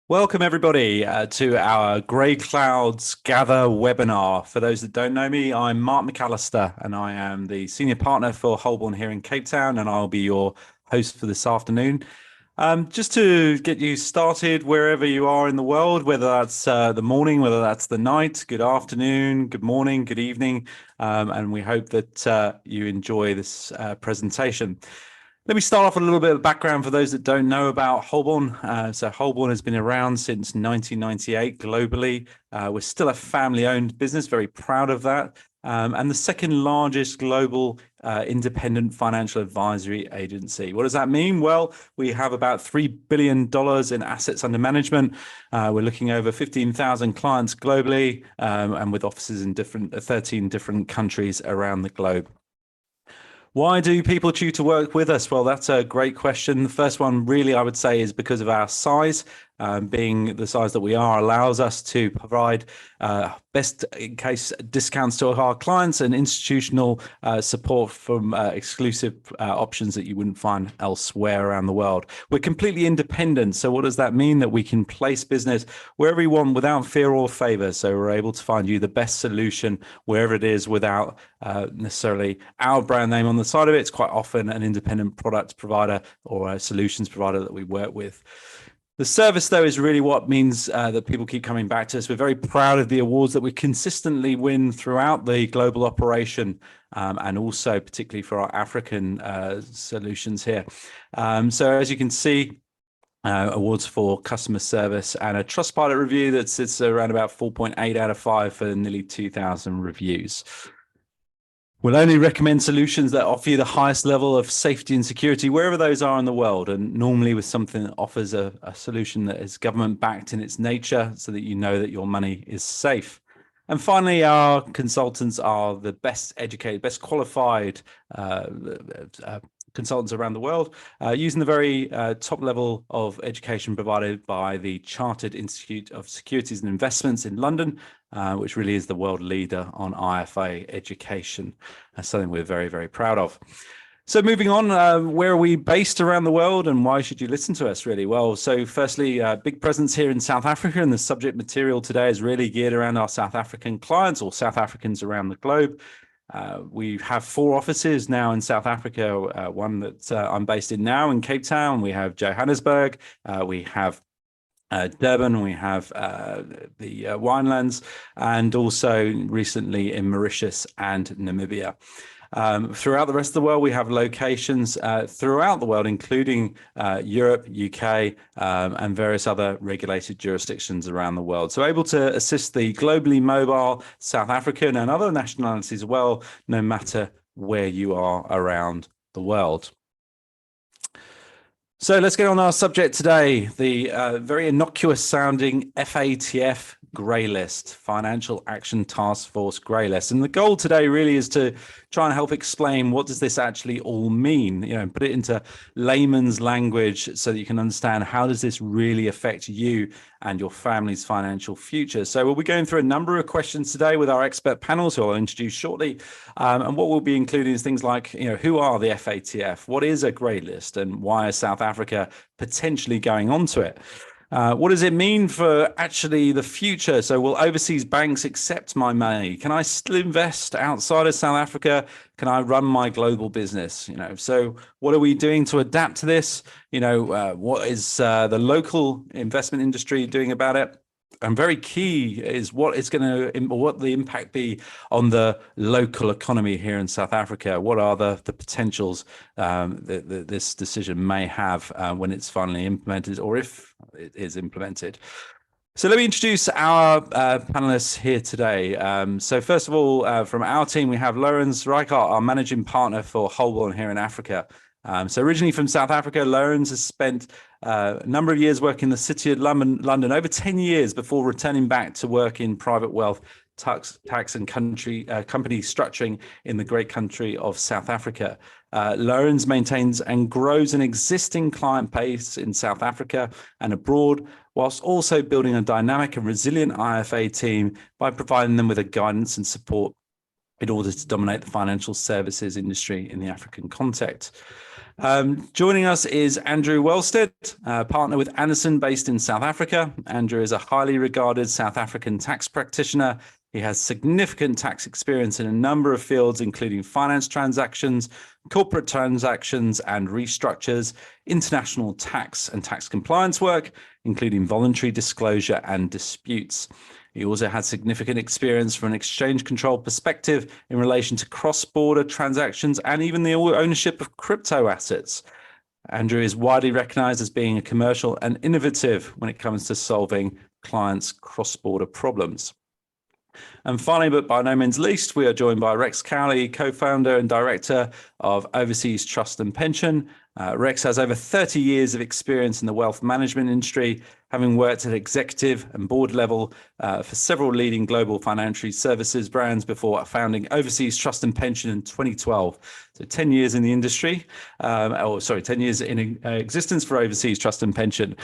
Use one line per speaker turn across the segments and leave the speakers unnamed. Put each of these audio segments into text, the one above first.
Welcome, everybody, to our Grey Clouds Gather webinar. For those that don't know me, I'm Mark McAllister, and I am the Senior Partner for Holborn here in Cape Town, and I'll be your host for this afternoon. Just to get you started wherever you are in the world, whether that's the morning, whether that's the night, good afternoon, good morning, good evening, and we hope that you enjoy this presentation. Let me start off with a little bit of background for those that don't know about Holborn. So Holborn has been around since 1998 globally. We're still a family-owned business, very proud of that. And the second largest global independent financial advisory agency. What does that mean? Well, we have about $3 billion in assets under management. We're looking over 15,000 clients globally, and with offices in 13 different countries around the globe. Why do people choose to work with us? Well, that's a great question. The first one really, I would say, is because of our size. Being the size that we are allows us to provide best in case discounts to our clients and institutional support from exclusive options that you wouldn't find elsewhere around the world. We're completely independent. So what does that mean? That we can place business wherever we want without fear or favor. So we're able to find you the best solution wherever it is without necessarily our brand name on the side of it. It's quite often an independent product provider or a solutions provider that we work with. The service, though, is really what means that people keep coming back to us. We're very proud of the awards that we consistently win throughout the global operation, and also particularly for our African solutions here. So as you can see, awards for customer service and a Trustpilot review that sits around about 4.8 out of 5 for nearly 2,000 reviews. We'll only recommend solutions that offer you the highest level of safety and security wherever those are in the world, and normally with something that offers a solution that is government backed in its nature so that you know that your money is safe. And finally, our consultants are the best educated, best qualified consultants around the world, using the very top level of education provided by the Chartered Institute of Securities and Investments in London, which really is the world leader on IFA education. That's something we're very, very proud of. So moving on, where are we based around the world and why should you listen to us, really? Well, so firstly, big presence here in South Africa, and the subject material today is really geared around our South African clients or South Africans around the globe. We have 4 offices now in South Africa, one that I'm based in now in Cape Town. We have Johannesburg, we have Durban, we have the Winelands, and also recently in Mauritius and Namibia. Throughout the rest of the world, we have locations throughout the world, including Europe, UK, and various other regulated jurisdictions around the world. So able to assist the globally mobile South African and other nationalities as well, no matter where you are around the world. So let's get on our subject today, the very innocuous sounding FATF grey list, Financial Action Task Force grey list. And the goal today really is to try and help explain what does this actually all mean, put it into layman's language so that you can understand how does this really affect you and your family's financial future. So we'll be going through a number of questions today with our expert panels, who I'll introduce shortly. And what we'll be including is things like, who are the FATF? What is a grey list? And why is South Africa potentially going onto it? What does it mean for actually the future? So will overseas banks accept my money? Can I still invest outside of South Africa? Can I run my global business? So what are we doing to adapt to this? What is the local investment industry doing about it? And very key is what the impact be on the local economy here in South Africa. What are the potentials that this decision may have when it's finally implemented, or if it is implemented? So let me introduce our panelists here today. So first of all, from our team, we have Lorenz Reichardt, our managing partner for Holborn here in Africa. So originally from South Africa, Lorenz has spent a number of years working in the city of London, over 10 years before returning back to work in private wealth, tax and company structuring in the great country of South Africa. Lorenz maintains and grows an existing client base in South Africa and abroad, whilst also building a dynamic and resilient IFA team by providing them with a guidance and support in order to dominate the financial services industry in the African context. Joining us is Andrew Wellstead, partner with Anderson based in South Africa. Andrew is a highly regarded South African tax practitioner. He has significant tax experience in a number of fields, including finance transactions, corporate transactions and restructures, international tax and tax compliance work, including voluntary disclosure and disputes. He also has significant experience from an exchange control perspective in relation to cross-border transactions and even the ownership of crypto assets. Andrew is widely recognized as being a commercial and innovative when it comes to solving clients' cross-border problems. And finally, but by no means least, we are joined by Rex Cowley, co-founder and director of Overseas Trust and Pension. Rex has over 30 years of experience in the wealth management industry, having worked at executive and board level for several leading global financial services brands before founding Overseas Trust and Pension in 2012. So 10 years in the industry, 10 years in existence for Overseas Trust and Pension,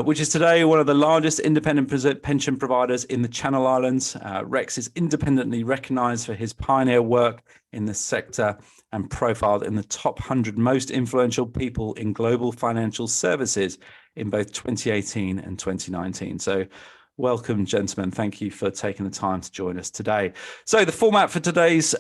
which is today one of the largest independent pension providers in the Channel Islands. Rex is independently recognized for his pioneer work in the sector and profiled in the top 100 most influential people in global financial services in both 2018 and 2019. So welcome, gentlemen. Thank you for taking the time to join us today. So the format for today's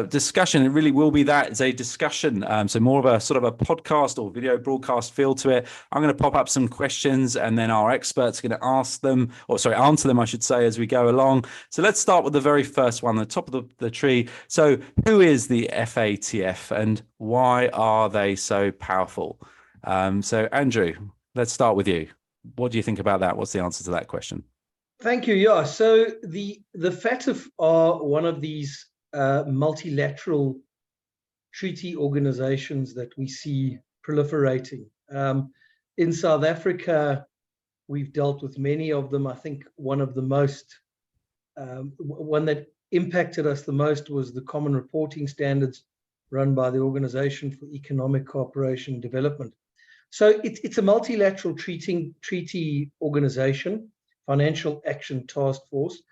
discussion, it really will be that. It's a discussion, so more of a sort of a podcast or video broadcast feel to it. I'm going to pop up some questions and then our experts are going to answer them, I should say, as we go along. So let's start with the very first one, the top of the tree. So who is the FATF and why are they so powerful? So Andrew, let's start with you. What do you think about that? What's the answer to that question?
Thank you. Yeah. So the FATF are one of these multilateral treaty organizations that we see proliferating. In South Africa, we've dealt with many of them. I think one of the most, one that impacted us the most was the Common Reporting Standards run by the Organization for Economic Cooperation and Development. So it's a multilateral treaty organization, Financial Action Task Force,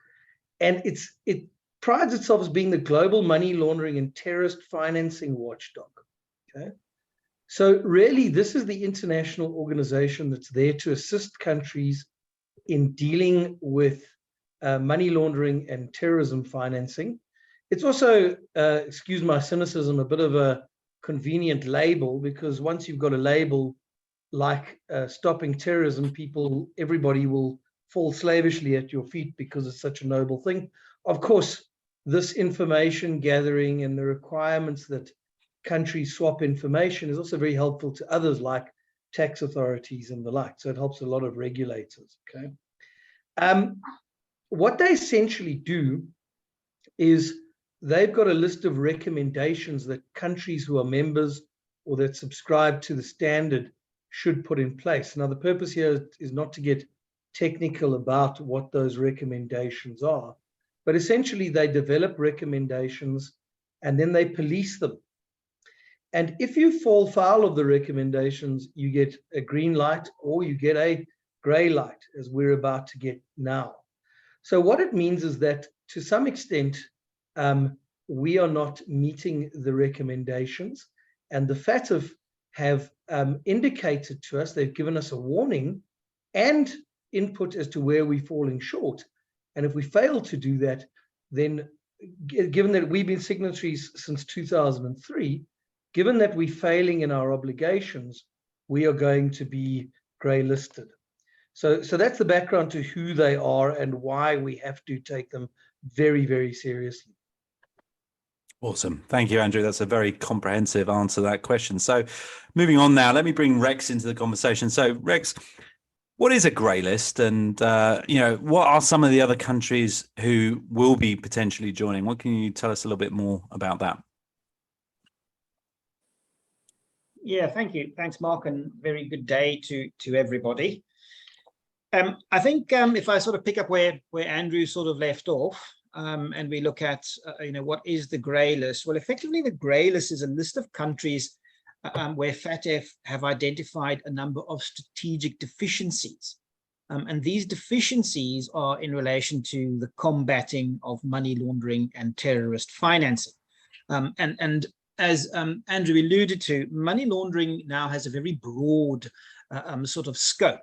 and it prides itself as being the global money laundering and terrorist financing watchdog. Okay, so really this is the international organization that's there to assist countries in dealing with money laundering and terrorism financing. It's also, excuse my cynicism, a bit of a convenient label, because once you've got a label like stopping terrorism, everybody will fall slavishly at your feet because it's such a noble thing. Of course, this information gathering and the requirements that countries swap information is also very helpful to others like tax authorities and the like. So it helps a lot of regulators. Okay. What they essentially do is they've got a list of recommendations that countries who are members or that subscribe to the standard should put in place. Now, the purpose here is not to get technical about what those recommendations are, but essentially they develop recommendations and then they police them. And if you fall foul of the recommendations, you get a green light or you get a gray light, as we're about to get now. So what it means is that to some extent, we are not meeting the recommendations, and the FATF have indicated to us, they've given us a warning and input as to where we're falling short. And if we fail to do that, then given that we've been signatories since 2003, given that we're failing in our obligations, we are going to be grey listed. So that's the background to who they are and why we have to take them very, very seriously.
Awesome. Thank you, Andrew. That's a very comprehensive answer to that question. So moving on now, let me bring Rex into the conversation. So Rex, what is a grey list, and what are some of the other countries who will be potentially joining? What can you tell us a little bit more about that?
Yeah, thank you. Thanks, Mark, and very good day to everybody. I think if I sort of pick up where Andrew sort of left off, and we look at what is the grey list? Well, effectively, the grey list is a list of countries where FATF have identified a number of strategic deficiencies And these deficiencies are in relation to the combating of money laundering and terrorist financing. And as Andrew alluded to, money laundering now has a very broad sort of scope.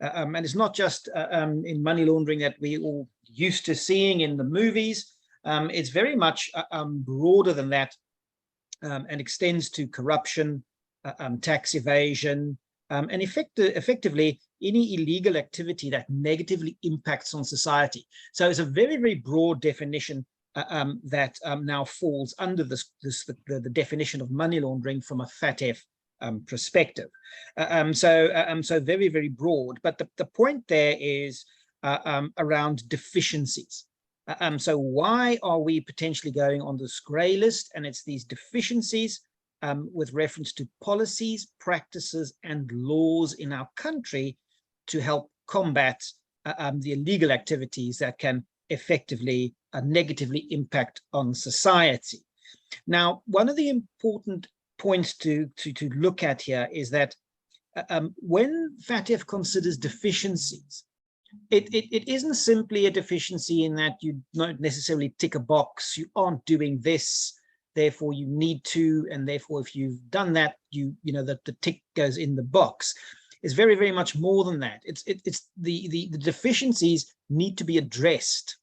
And it's not just in money laundering that we all used to seeing in the movies. It's very much broader than that, and extends to corruption, tax evasion, and effectively any illegal activity that negatively impacts on society. So it's a very, very broad definition that now falls under the definition of money laundering from a FATF perspective. So very, very broad. But the point there is around deficiencies. So why are we potentially going on this grey list? And it's these deficiencies with reference to policies, practices, and laws in our country to help combat the illegal activities that can effectively negatively impact on society. Now, one of the important points to look at here is that when FATF considers deficiencies, it isn't simply a deficiency in that you don't necessarily tick a box, you aren't doing this, therefore you need to, and therefore if you've done that, you know that the tick goes in the box. It's very, very much more than that. It's the deficiencies need to be addressed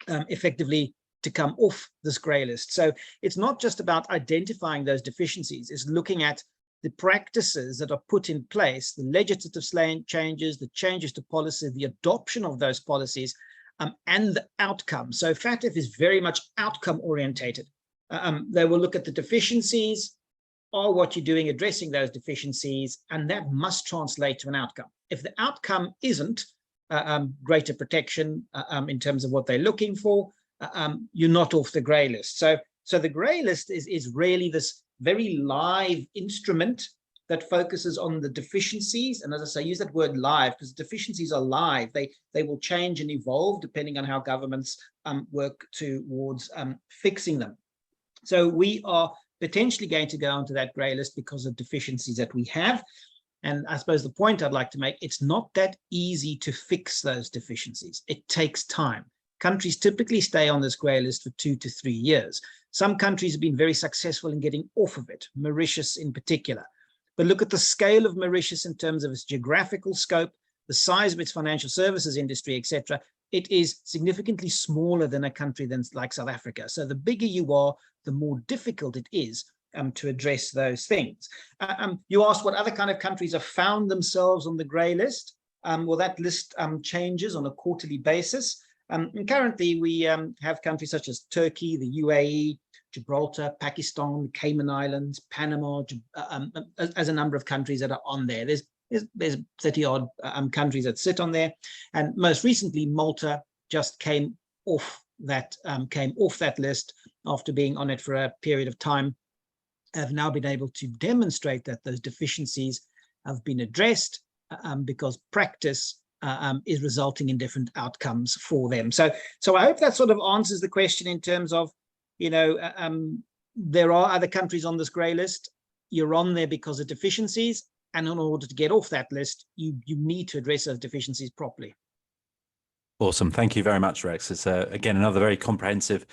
effectively to come off this grey list. So it's not just about identifying those deficiencies, it's looking at the practices that are put in place, the legislative changes, the changes to policy, the adoption of those policies, and the outcome. So FATF is very much outcome orientated. They will look at the deficiencies, are what you're doing addressing those deficiencies, and that must translate to an outcome. If the outcome isn't greater protection in terms of what they're looking for, you're not off the grey list. So the grey list is really this very live instrument that focuses on the deficiencies. And as I say, I use that word live because deficiencies are live. They will change and evolve depending on how governments work towards fixing them. So we are potentially going to go onto that grey list because of deficiencies that we have. And I suppose the point I'd like to make, it's not that easy to fix those deficiencies. It takes time. Countries typically stay on this grey list for 2 to 3 years. Some countries have been very successful in getting off of it, Mauritius in particular. But look at the scale of Mauritius in terms of its geographical scope, the size of its financial services industry, etc. It is significantly smaller than a country like South Africa. So the bigger you are, the more difficult it is to address those things. You asked what other kind of countries have found themselves on the grey list. Well, that list changes on a quarterly basis. And currently, we have countries such as Turkey, the UAE, Gibraltar, Pakistan, Cayman Islands, Panama, as a number of countries that are on there. There's 30-odd countries that sit on there. And most recently, Malta just came off that list after being on it for a period of time, have now been able to demonstrate that those deficiencies have been addressed because practice is resulting in different outcomes for them. So I hope that sort of answers the question in terms of, you know, there are other countries on this grey list. You're on there because of deficiencies, and in order to get off that list, you need to address those deficiencies properly.
Awesome. Thank you very much, Rex. It's, again, another very comprehensive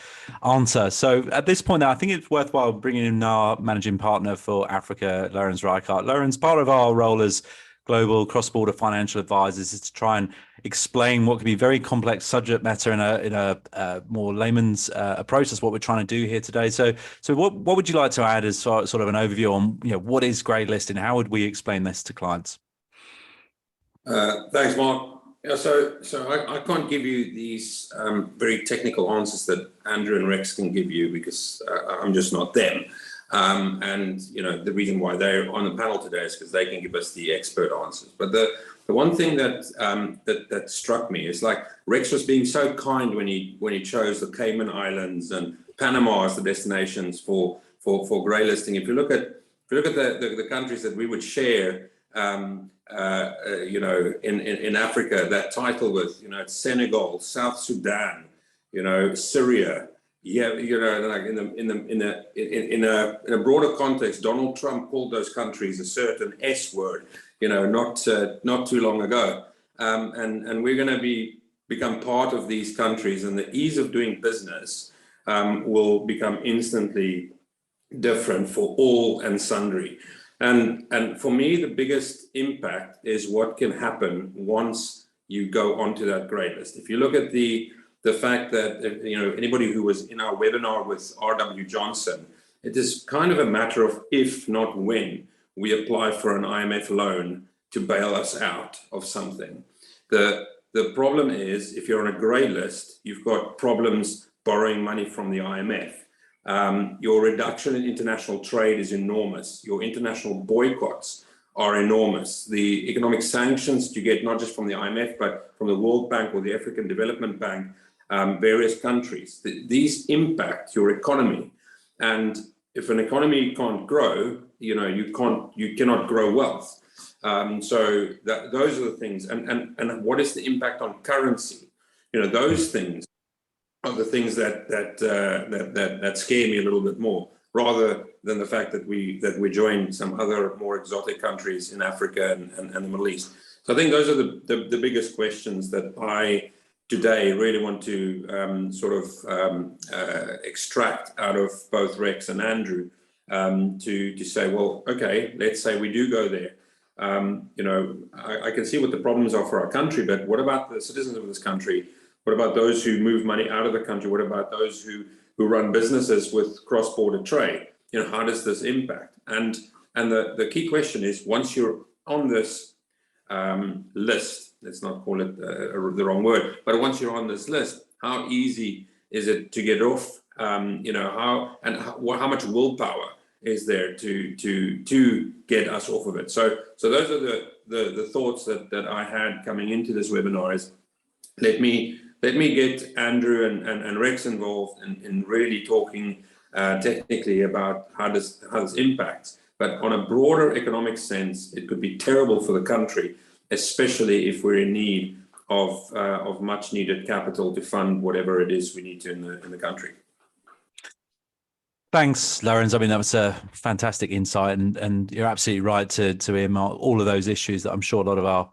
answer. So at this point now, I think it's worthwhile bringing in our managing partner for Africa, Lorenz Reichart. Lorenz, part of our role as global cross-border financial advisors is to try and explain what can be very complex subject matter in a more layman's approach. That's what we're trying to do here today. So what would you like to add as sort of an overview on, you know, what is grey list and how would we explain this to clients?
Thanks, Mark. Yeah, so I can't give you these very technical answers that Andrew and Rex can give you because I'm just not them. And you know, the reason why they're on the panel today is because they can give us the expert answers. But the one thing that struck me is, like, Rex was being so kind when he chose the Cayman Islands and Panama as the destinations for grey listing. If you look at the countries that we would share, you know, in Africa, that title with, you know, it's Senegal, South Sudan, you know, Syria. Yeah, you know, like in a broader context, Donald Trump called those countries a certain S word, you know, not too long ago. and we're going to become part of these countries, and the ease of doing business will become instantly different for all and sundry. And for me, the biggest impact is what can happen once you go onto that grey list. If you look at the fact that, you know, anybody who was in our webinar with R.W. Johnson, it is kind of a matter of if, not when, we apply for an IMF loan to bail us out of something. The problem is, if you're on a grey list, you've got problems borrowing money from the IMF. Your reduction in international trade is enormous. Your international boycotts are enormous. The economic sanctions you get not just from the IMF, but from the World Bank or the African Development Bank, various countries. These impact your economy. And if an economy can't grow, you know, you cannot grow wealth. So those are the things. And what is the impact on currency? You know, those things are the things that scare me a little bit more, rather than the fact that we joined some other more exotic countries in Africa and the Middle East. So I think those are the biggest questions that I today really want to extract out of both Rex and Andrew, to say, well, okay, let's say we do go there. You know, I can see what the problems are for our country, but what about the citizens of this country? What about those who move money out of the country? What about those who run businesses with cross-border trade? You know, how does this impact? And the key question is, once you're on this list, let's not call it the wrong word, but once you're on this list, how easy is it to get off? You know, how much willpower is there to get us off of it? So those are the thoughts that I had coming into this webinar. Is let me get Andrew and Rex involved in really talking technically about how this impacts. But on a broader economic sense, it could be terrible for the country, especially if we're in need of much needed capital to fund whatever it is we need to in the country.
Thanks, Lorenz. I mean, that was a fantastic insight, and you're absolutely right to earmark all of those issues that I'm sure a lot of our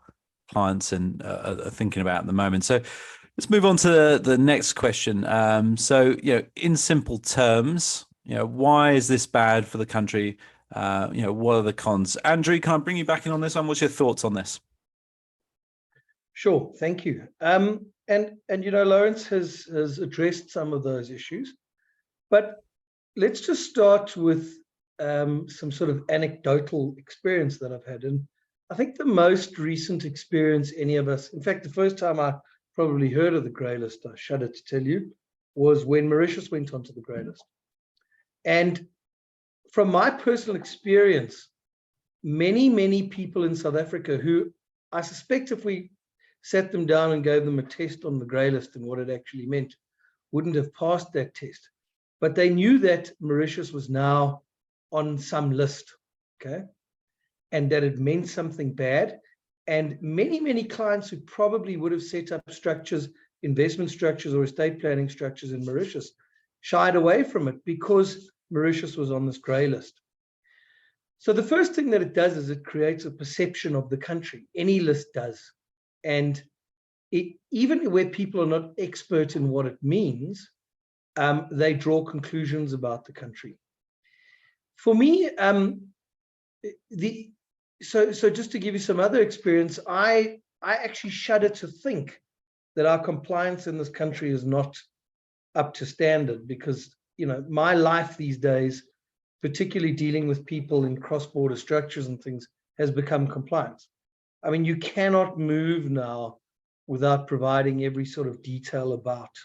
clients are thinking about at the moment. So let's move on to the next question. So, you know, in simple terms, you know, why is this bad for the country? You know, what are the cons? Andrew, can I bring you back in on this one? What's your thoughts on this?
Sure, thank you. And you know, Lorenz has addressed some of those issues, but let's just start with some sort of anecdotal experience that I've had. And I think the most recent experience any of us, in fact, the first time I probably heard of the grey list, I shudder to tell you, was when Mauritius went onto the grey list. And from my personal experience, many people in South Africa who I suspect if we sat them down and gave them a test on the grey list and what it actually meant, wouldn't have passed that test. But they knew that Mauritius was now on some list, okay? And that it meant something bad. And many clients who probably would have set up structures, investment structures or estate planning structures in Mauritius, shied away from it because Mauritius was on this grey list. So the first thing that it does is it creates a perception of the country. Any list does. And even where people are not expert in what it means, they draw conclusions about the country. For me, so just to give you some other experience, I actually shudder to think that our compliance in this country is not up to standard, because, you know, my life these days, particularly dealing with people in cross-border structures and things, has become compliance. I mean, you cannot move now without providing every sort of detail about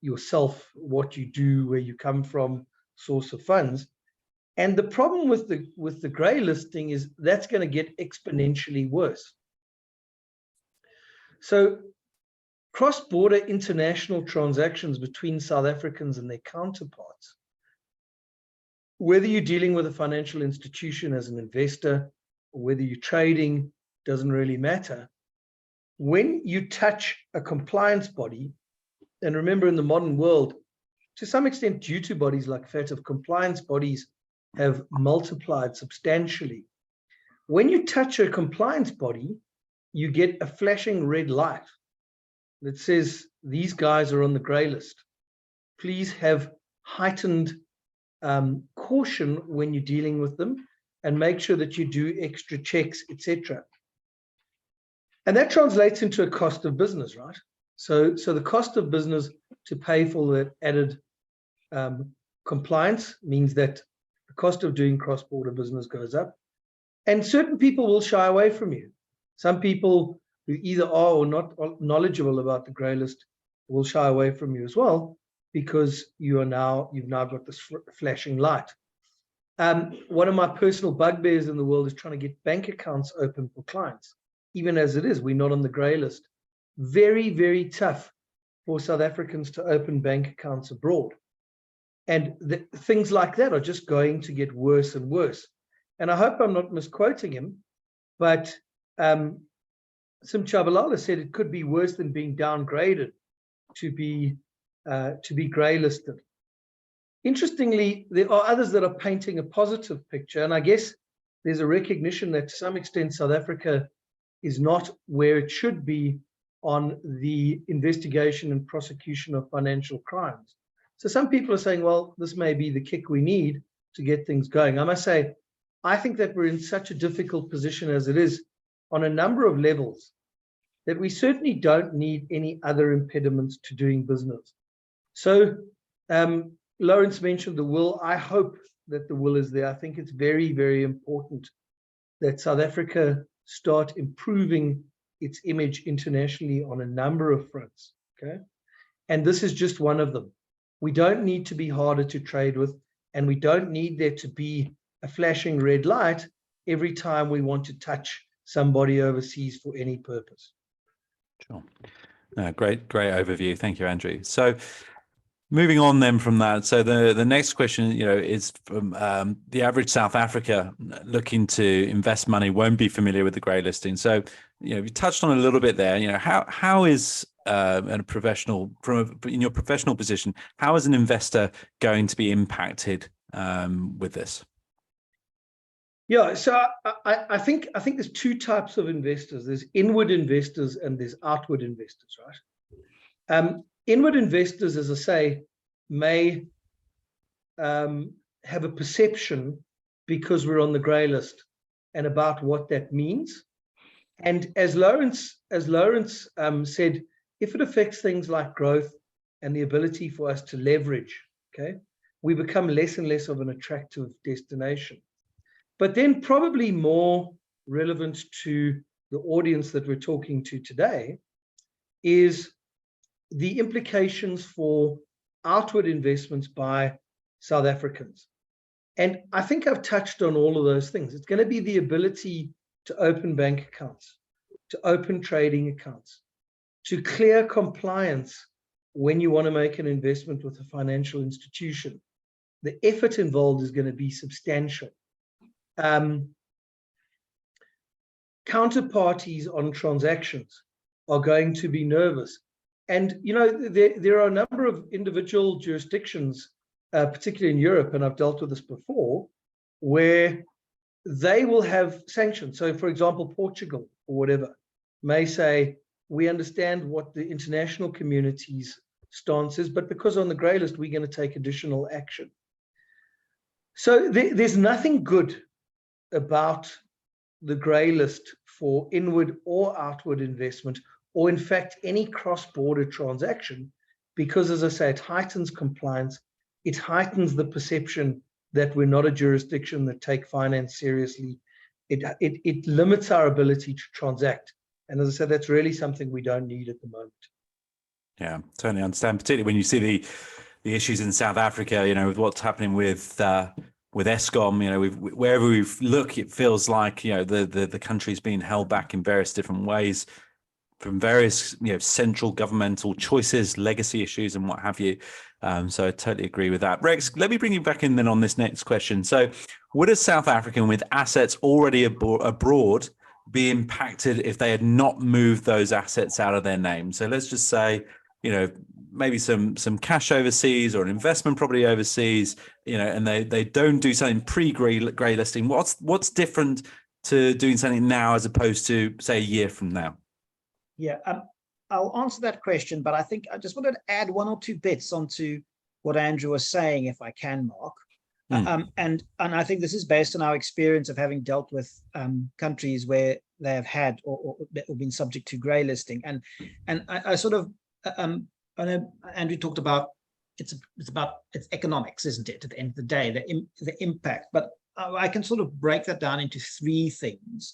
yourself, what you do, where you come from, source of funds. And the problem with the grey listing is that's going to get exponentially worse. So cross-border international transactions between South Africans and their counterparts, whether you're dealing with a financial institution as an investor or whether you're trading, doesn't really matter. When you touch a compliance body, and remember, in the modern world, to some extent, due to bodies like FATF, compliance bodies have multiplied substantially. When you touch a compliance body, you get a flashing red light that says these guys are on the grey list. Please have heightened caution when you're dealing with them, and make sure that you do extra checks, etc. And that translates into a cost of business, right? So the cost of business to pay for that added compliance means that the cost of doing cross-border business goes up, and certain people will shy away from you. Some people who either are or not knowledgeable about the grey list will shy away from you as well, because you've now got this flashing light. One of my personal bugbears in the world is trying to get bank accounts open for clients. Even as it is, we're not on the grey list. Very, very tough for South Africans to open bank accounts abroad. And things like that are just going to get worse and worse. And I hope I'm not misquoting him, but Sim Chabalala said it could be worse than being downgraded to be grey listed. Interestingly, there are others that are painting a positive picture, and I guess there's a recognition that to some extent South Africa is not where it should be on the investigation and prosecution of financial crimes. So some people are saying, well, this may be the kick we need to get things going. I must say, I think that we're in such a difficult position as it is on a number of levels that we certainly don't need any other impediments to doing business. So Lawrence mentioned the will. I hope that the will is there. I think it's very, very important that South Africa start improving its image internationally on a number of fronts, okay? And this is just one of them. We don't need to be harder to trade with, and we don't need there to be a flashing red light every time we want to touch somebody overseas for any purpose.
Sure. Great overview. Thank you, Andrew. So moving on then from that, so the next question, is from the average South Africa looking to invest money won't be familiar with the grey listing. So, you touched on a little bit there. How is in your professional position, how is an investor going to be impacted with this?
Yeah, so I think there's two types of investors. There's inward investors and there's outward investors, right? Inward investors, as I say, may have a perception because we're on the grey list and about what that means. And as Lawrence said, if it affects things like growth and the ability for us to leverage, okay, we become less and less of an attractive destination. But then probably more relevant to the audience that we're talking to today is the implications for outward investments by South Africans. And I think I've touched on all of those things. It's going to be the ability to open bank accounts, to open trading accounts, to clear compliance when you want to make an investment with a financial institution. The effort involved is going to be substantial. Counterparties on transactions are going to be nervous. And, there are a number of individual jurisdictions, particularly in Europe, and I've dealt with this before, where they will have sanctions. So, for example, Portugal or whatever may say, we understand what the international community's stance is, but because on the grey list, we're going to take additional action. So there's nothing good about the grey list for inward or outward investment, or in fact, any cross-border transaction, because as I say, it heightens compliance, it heightens the perception that we're not a jurisdiction that take finance seriously. It limits our ability to transact. And as I said, that's really something we don't need at the moment.
Yeah, totally understand, particularly when you see the issues in South Africa, with what's happening with Eskom, wherever we look, it feels like, the country's being held back in various different ways from various, central governmental choices, legacy issues and what have you. So I totally agree with that. Rex, let me bring you back in then on this next question. So would a South African with assets already abroad be impacted if they had not moved those assets out of their name? So let's just say, maybe some cash overseas or an investment property overseas, and they don't do something pre-grey listing. What's different to doing something now as opposed to, say, a year from now?
Yeah, I'll answer that question, but I think I just wanted to add one or two bits onto what Andrew was saying, if I can, Mark. And I think this is based on our experience of having dealt with countries where they have had or been subject to grey listing. And I sort of, I know Andrew talked about it's economics, isn't it? At the end of the day, the impact. But I can sort of break that down into three things.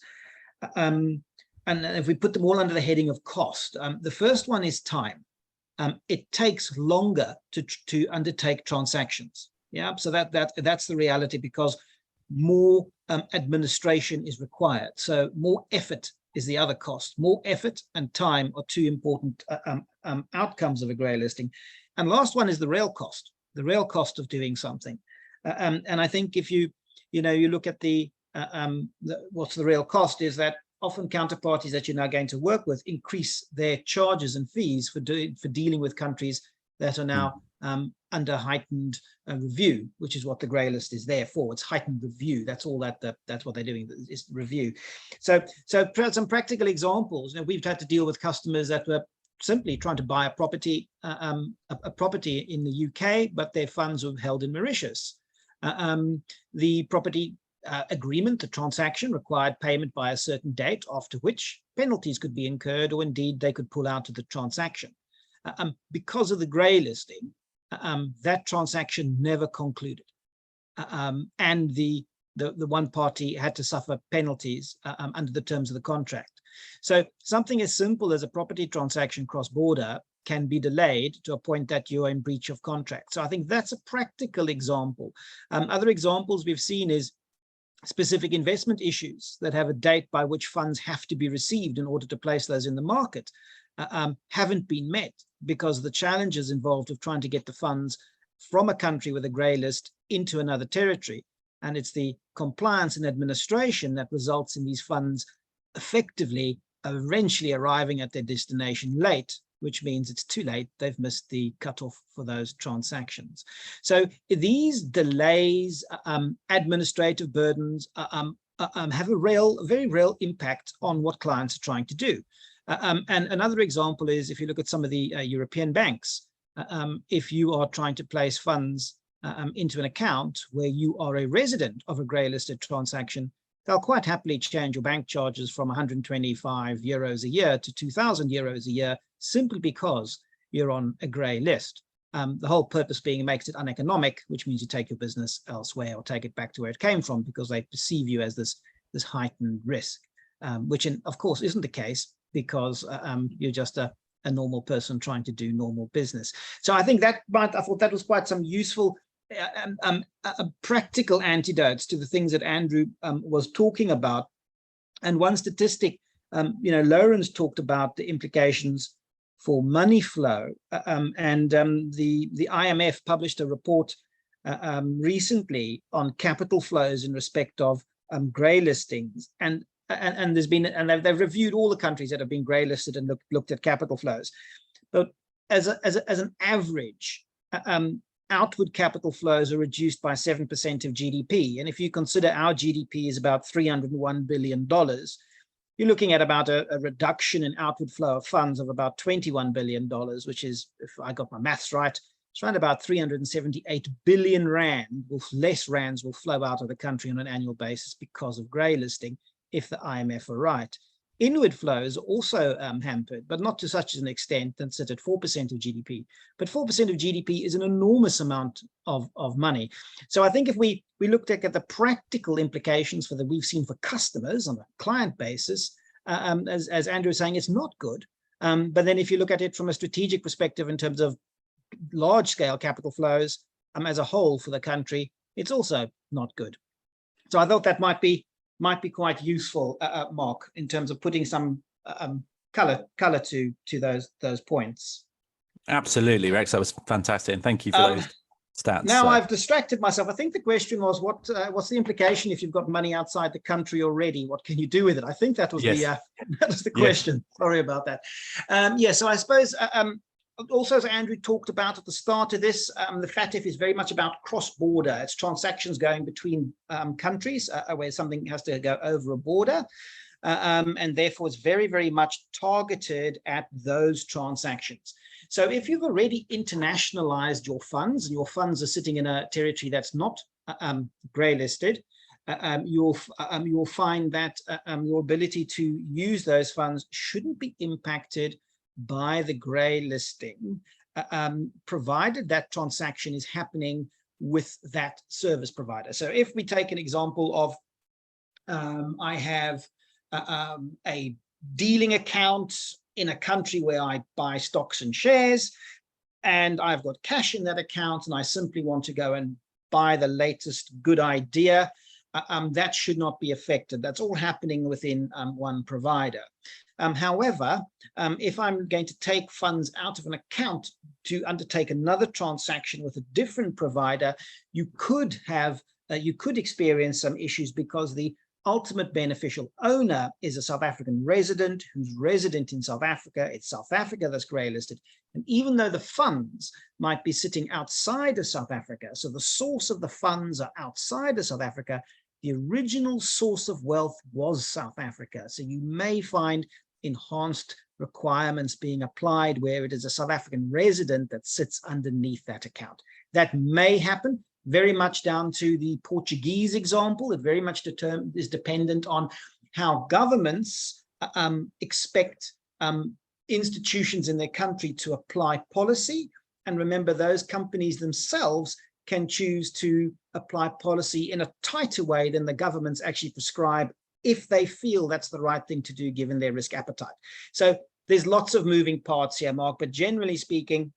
And if we put them all under the heading of cost, the first one is time. It takes longer to undertake transactions. Yeah, so that's the reality, because more administration is required. So more effort is the other cost. More effort and time are two important outcomes of a grey listing. And last one is the real cost of doing something. And I think if you look at what's the real cost, is that often counterparties that you're now going to work with increase their charges and fees for dealing with countries that are now under heightened review, which is what the grey list is there for. It's heightened review. That's all that's what they're doing, is review. So some practical examples. We've had to deal with customers that were simply trying to buy a property in the UK, but their funds were held in Mauritius. The property agreement, the transaction, required payment by a certain date, after which penalties could be incurred, or indeed they could pull out of the transaction. Because of the grey listing, that transaction never concluded, and the one party had to suffer penalties under the terms of the contract. So something as simple as a property transaction cross-border can be delayed to a point that you're in breach of contract. So I think that's a practical example. Other examples we've seen is specific investment issues that have a date by which funds have to be received in order to place those in the market haven't been met, because of the challenges involved of trying to get the funds from a country with a grey list into another territory. And it's the compliance and administration that results in these funds effectively eventually arriving at their destination late, which means it's too late. They've missed the cutoff for those transactions. So these delays, administrative burdens have a very real impact on what clients are trying to do. And another example is, if you look at some of the European banks, if you are trying to place funds into an account where you are a resident of a grey listed transaction, they'll quite happily change your bank charges from 125 euros a year to 2,000 euros a year, simply because you're on a grey list. The whole purpose being, it makes it uneconomic, which means you take your business elsewhere or take it back to where it came from, because they perceive you as this heightened risk, which of course isn't the case, because you're just a normal person trying to do normal business. So I think I thought that was quite some useful practical antidotes to the things that Andrew was talking about. And one statistic, Lawrence talked about the implications for money flow, and the IMF published a report recently on capital flows in respect of grey listings, and they've reviewed all the countries that have been grey listed and looked at capital flows. But as an average, outward capital flows are reduced by 7% of GDP. And if you consider our GDP is about $301 billion, you're looking at about a reduction in outward flow of funds of about $21 billion, which is, if I got my maths right, it's around about 378 billion rand, less rands will flow out of the country on an annual basis because of grey listing, if the IMF are right. Inward flows are also hampered, but not to such an extent that sit at 4% of GDP. But 4% of GDP is an enormous amount of money. So I think if we looked at the practical implications that we've seen for customers on a client basis, as Andrew was saying, it's not good. But then if you look at it from a strategic perspective in terms of large-scale capital flows as a whole for the country, it's also not good. So I thought that might be quite useful, Mark, in terms of putting some color to those points.
Absolutely, Rex, that was fantastic, and thank you for those stats.
Now I've distracted myself. I think the question was, what's the implication if you've got money outside the country already? What can you do with it? I think that was that was the question. Yes. Sorry about that. So I suppose also, as Andrew talked about at the start of this, the FATF is very much about cross-border. It's transactions going between countries where something has to go over a border. And therefore, it's very, very much targeted at those transactions. So if you've already internationalized your funds, and your funds are sitting in a territory that's not grey listed, you'll find that your ability to use those funds shouldn't be impacted by the grey listing, provided that transaction is happening with that service provider. So if we take an example of, I have a dealing account in a country where I buy stocks and shares, and I've got cash in that account, and I simply want to go and buy the latest good idea, that should not be affected. That's all happening within one provider. However, if I'm going to take funds out of an account to undertake another transaction with a different provider, you could experience some issues because the ultimate beneficial owner is a South African resident who's resident in South Africa. It's South Africa that's grey listed. And even though the funds might be sitting outside of South Africa, so the source of the funds are outside of South Africa, the original source of wealth was South Africa. So you may find enhanced requirements being applied where it is a South African resident that sits underneath that account. That may happen, very much down to the Portuguese example. It very much is dependent on how governments expect institutions in their country to apply policy. And remember, those companies themselves can choose to apply policy in a tighter way than the governments actually prescribe if they feel that's the right thing to do given their risk appetite. So there's lots of moving parts here, Mark, but generally speaking,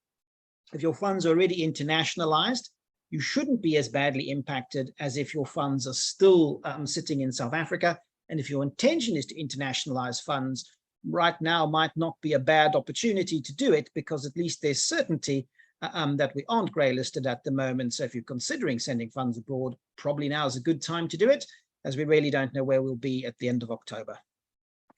if your funds are already internationalized, you shouldn't be as badly impacted as if your funds are still sitting in South Africa. And if your intention is to internationalize funds, right now might not be a bad opportunity to do it, because at least there's certainty that we aren't grey listed at the moment. So if you're considering sending funds abroad, probably now is a good time to do it, as we really don't know where we'll be at the end of October.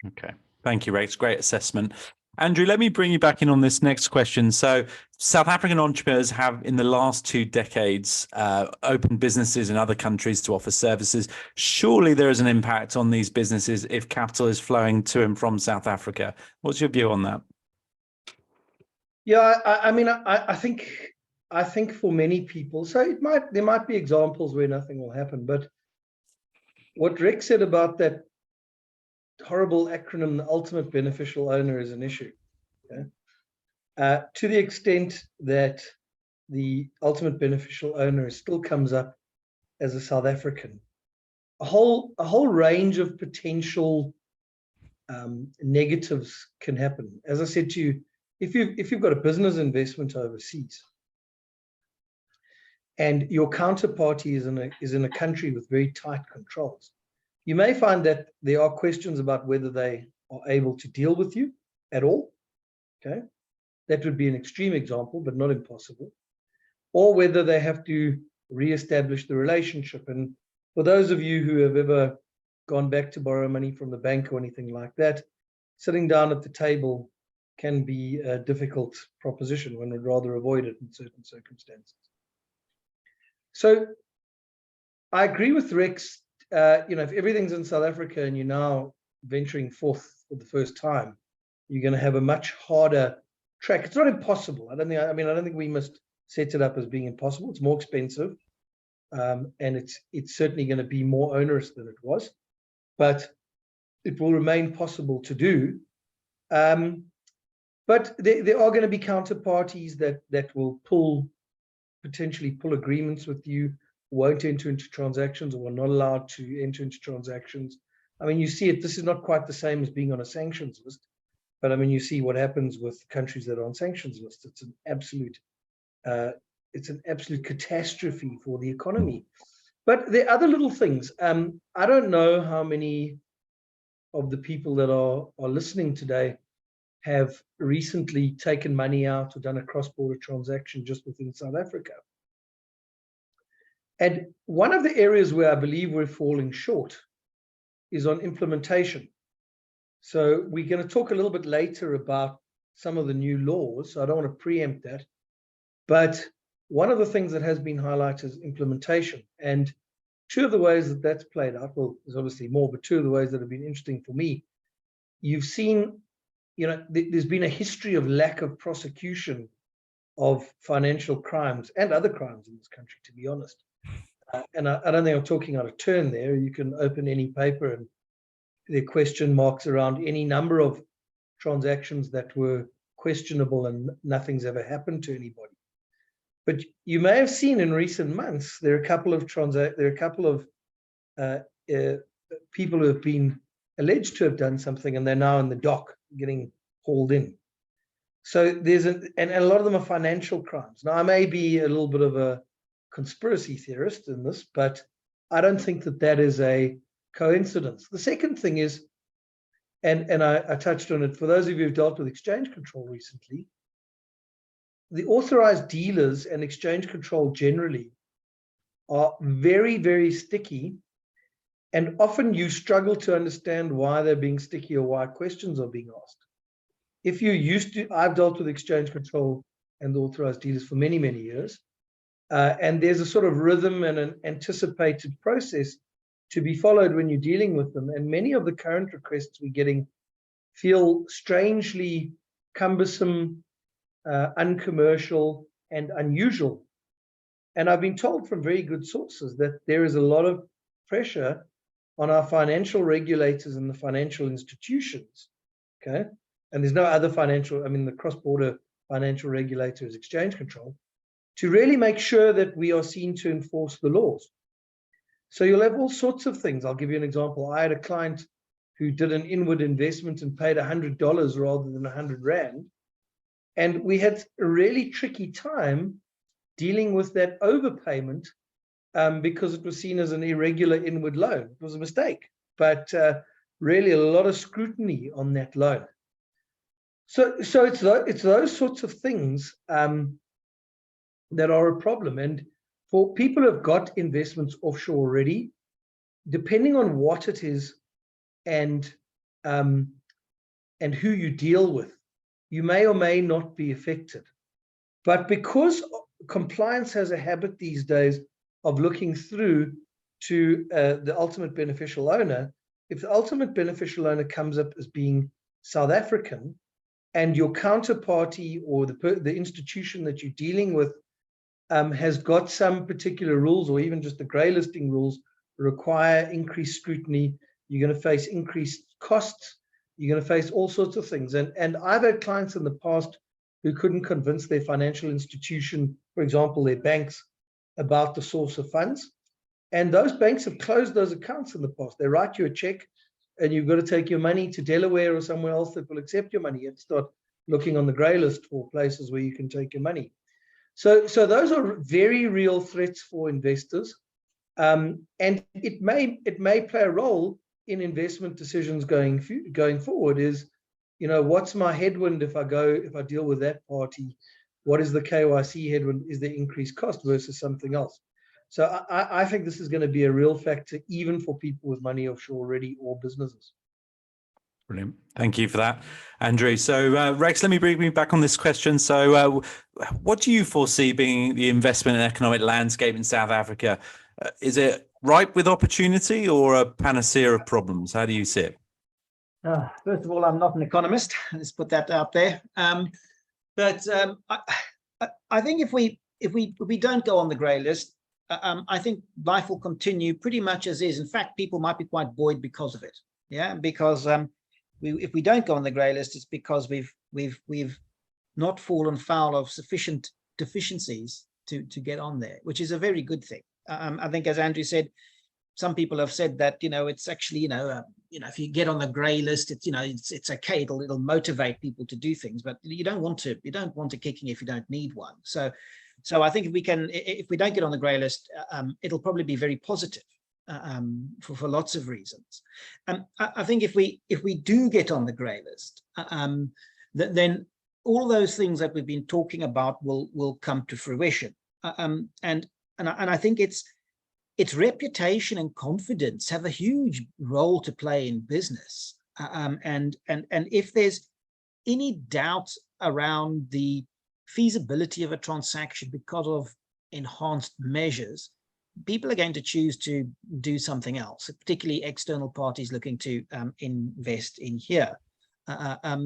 Okay. Thank you, Rex. Great assessment. Andrew, let me bring you back in on this next question. So South African entrepreneurs have, in the last 2 decades, opened businesses in other countries to offer services. Surely there is an impact on these businesses if capital is flowing to and from South Africa. What's your view on that?
Yeah, I mean, I think for many people, so there might be examples where nothing will happen, but what Rex said about that horrible acronym, the ultimate beneficial owner, is an issue. Okay? To the extent that the ultimate beneficial owner still comes up as a South African, a whole range of potential negatives can happen. As I said to you, if you've got a business investment overseas and your counterparty is in a country with very tight controls, you may find that there are questions about whether they are able to deal with you at all. Okay, that would be an extreme example, but not impossible. Or whether they have to re-establish the relationship. And for those of you who have ever gone back to borrow money from the bank or anything like that, sitting down at the table can be a difficult proposition. One would rather avoid it in certain circumstances. So I agree with Rex. If everything's in South Africa and you're now venturing forth for the first time, you're going to have a much harder track. It's not impossible. I don't think we must set it up as being impossible. It's more expensive, and it's certainly going to be more onerous than it was, but it will remain possible to do. But there are going to be counterparties that will potentially pull agreements with you, won't enter into transactions, or are not allowed to enter into transactions. I mean, you see it. This is not quite the same as being on a sanctions list, but I mean, you see what happens with countries that are on sanctions lists. It's an absolute catastrophe for the economy. But there are other little things. I don't know how many of the people that are listening today have recently taken money out or done a cross-border transaction just within South Africa. And one of the areas where I believe we're falling short is on implementation. So we're going to talk a little bit later about some of the new laws, so I don't want to preempt that. But one of the things that has been highlighted is implementation. And two of the ways that that's played out, well, there's obviously more, but two of the ways that have been interesting for me, you've seen, there's been a history of lack of prosecution of financial crimes and other crimes in this country, to be honest. And I don't think I'm talking out of turn there. You can open any paper and there are question marks around any number of transactions that were questionable and nothing's ever happened to anybody. But you may have seen in recent months, there are a couple of people who have been alleged to have done something and they're now in the dock getting hauled in. So there's and a lot of them are financial crimes. Now, I may be a little bit of a conspiracy theorist in this, but I don't think that that is a coincidence. The second thing is, and I touched on it, for those of you who've dealt with exchange control recently, the authorized dealers and exchange control generally are very, very sticky, and often you struggle to understand why they're being sticky or why questions are being asked. If you're used to, I've dealt with exchange control and the authorized dealers for many, many years, and there's a sort of rhythm and an anticipated process to be followed when you're dealing with them. And many of the current requests we're getting feel strangely cumbersome, uncommercial, and unusual. And I've been told from very good sources that there is a lot of pressure on our financial regulators and the financial institutions, okay? And there's no other financial, I mean, the cross-border financial regulator is exchange control, to really make sure that we are seen to enforce the laws. So you'll have all sorts of things. I'll give you an example. I had a client who did an inward investment and paid $100 rather than 100 Rand. And we had a really tricky time dealing with that overpayment because it was seen as an irregular inward loan. It was a mistake, but really a lot of scrutiny on that loan. So it's those sorts of things that are a problem. And for people who have got investments offshore already, depending on what it is and who you deal with, you may or may not be affected. But because compliance has a habit these days of looking through to the ultimate beneficial owner, if the ultimate beneficial owner comes up as being South African and your counterparty or the institution that you're dealing with has got some particular rules or even just the grey listing rules require increased scrutiny, you're going to face increased costs, you're going to face all sorts of things. And I've had clients in the past who couldn't convince their financial institution, for example, their banks, about the source of funds. And those banks have closed those accounts in the past. They write you a check and you've got to take your money to Delaware or somewhere else that will accept your money. You have to start looking on the grey list for places where you can take your money. So those are very real threats for investors. And it may play a role in investment decisions going forward is, what's my headwind if I deal with that party? What is the KYC headwind? Is there increased cost versus something else? So I think this is going to be a real factor, even for people with money offshore already or businesses.
Brilliant. Thank you for that, Andrew. So Rex, let me bring you back on this question. So what do you foresee being the investment and economic landscape in South Africa? Is it ripe with opportunity or a panacea of problems? How do you see it?
First of all, I'm not an economist. Let's put that out there. But I think if we don't go on the grey list, I think life will continue pretty much as is. In fact, people might be quite buoyed because of it. Yeah, because if we don't go on the grey list, it's because we've not fallen foul of sufficient deficiencies to get on there, which is a very good thing. I think, as Andrew said, some people have said that it's actually if you get on the grey list, it's okay. It'll motivate people to do things, but you don't want a kicking if you don't need one. So I think if we don't get on the grey list, it'll probably be very positive for lots of reasons. I think if we do get on the grey list, then all those things that we've been talking about will come to fruition. And I think its reputation and confidence have a huge role to play in business. And if there's any doubt around the feasibility of a transaction because of enhanced measures, people are going to choose to do something else, particularly external parties looking to invest in here. I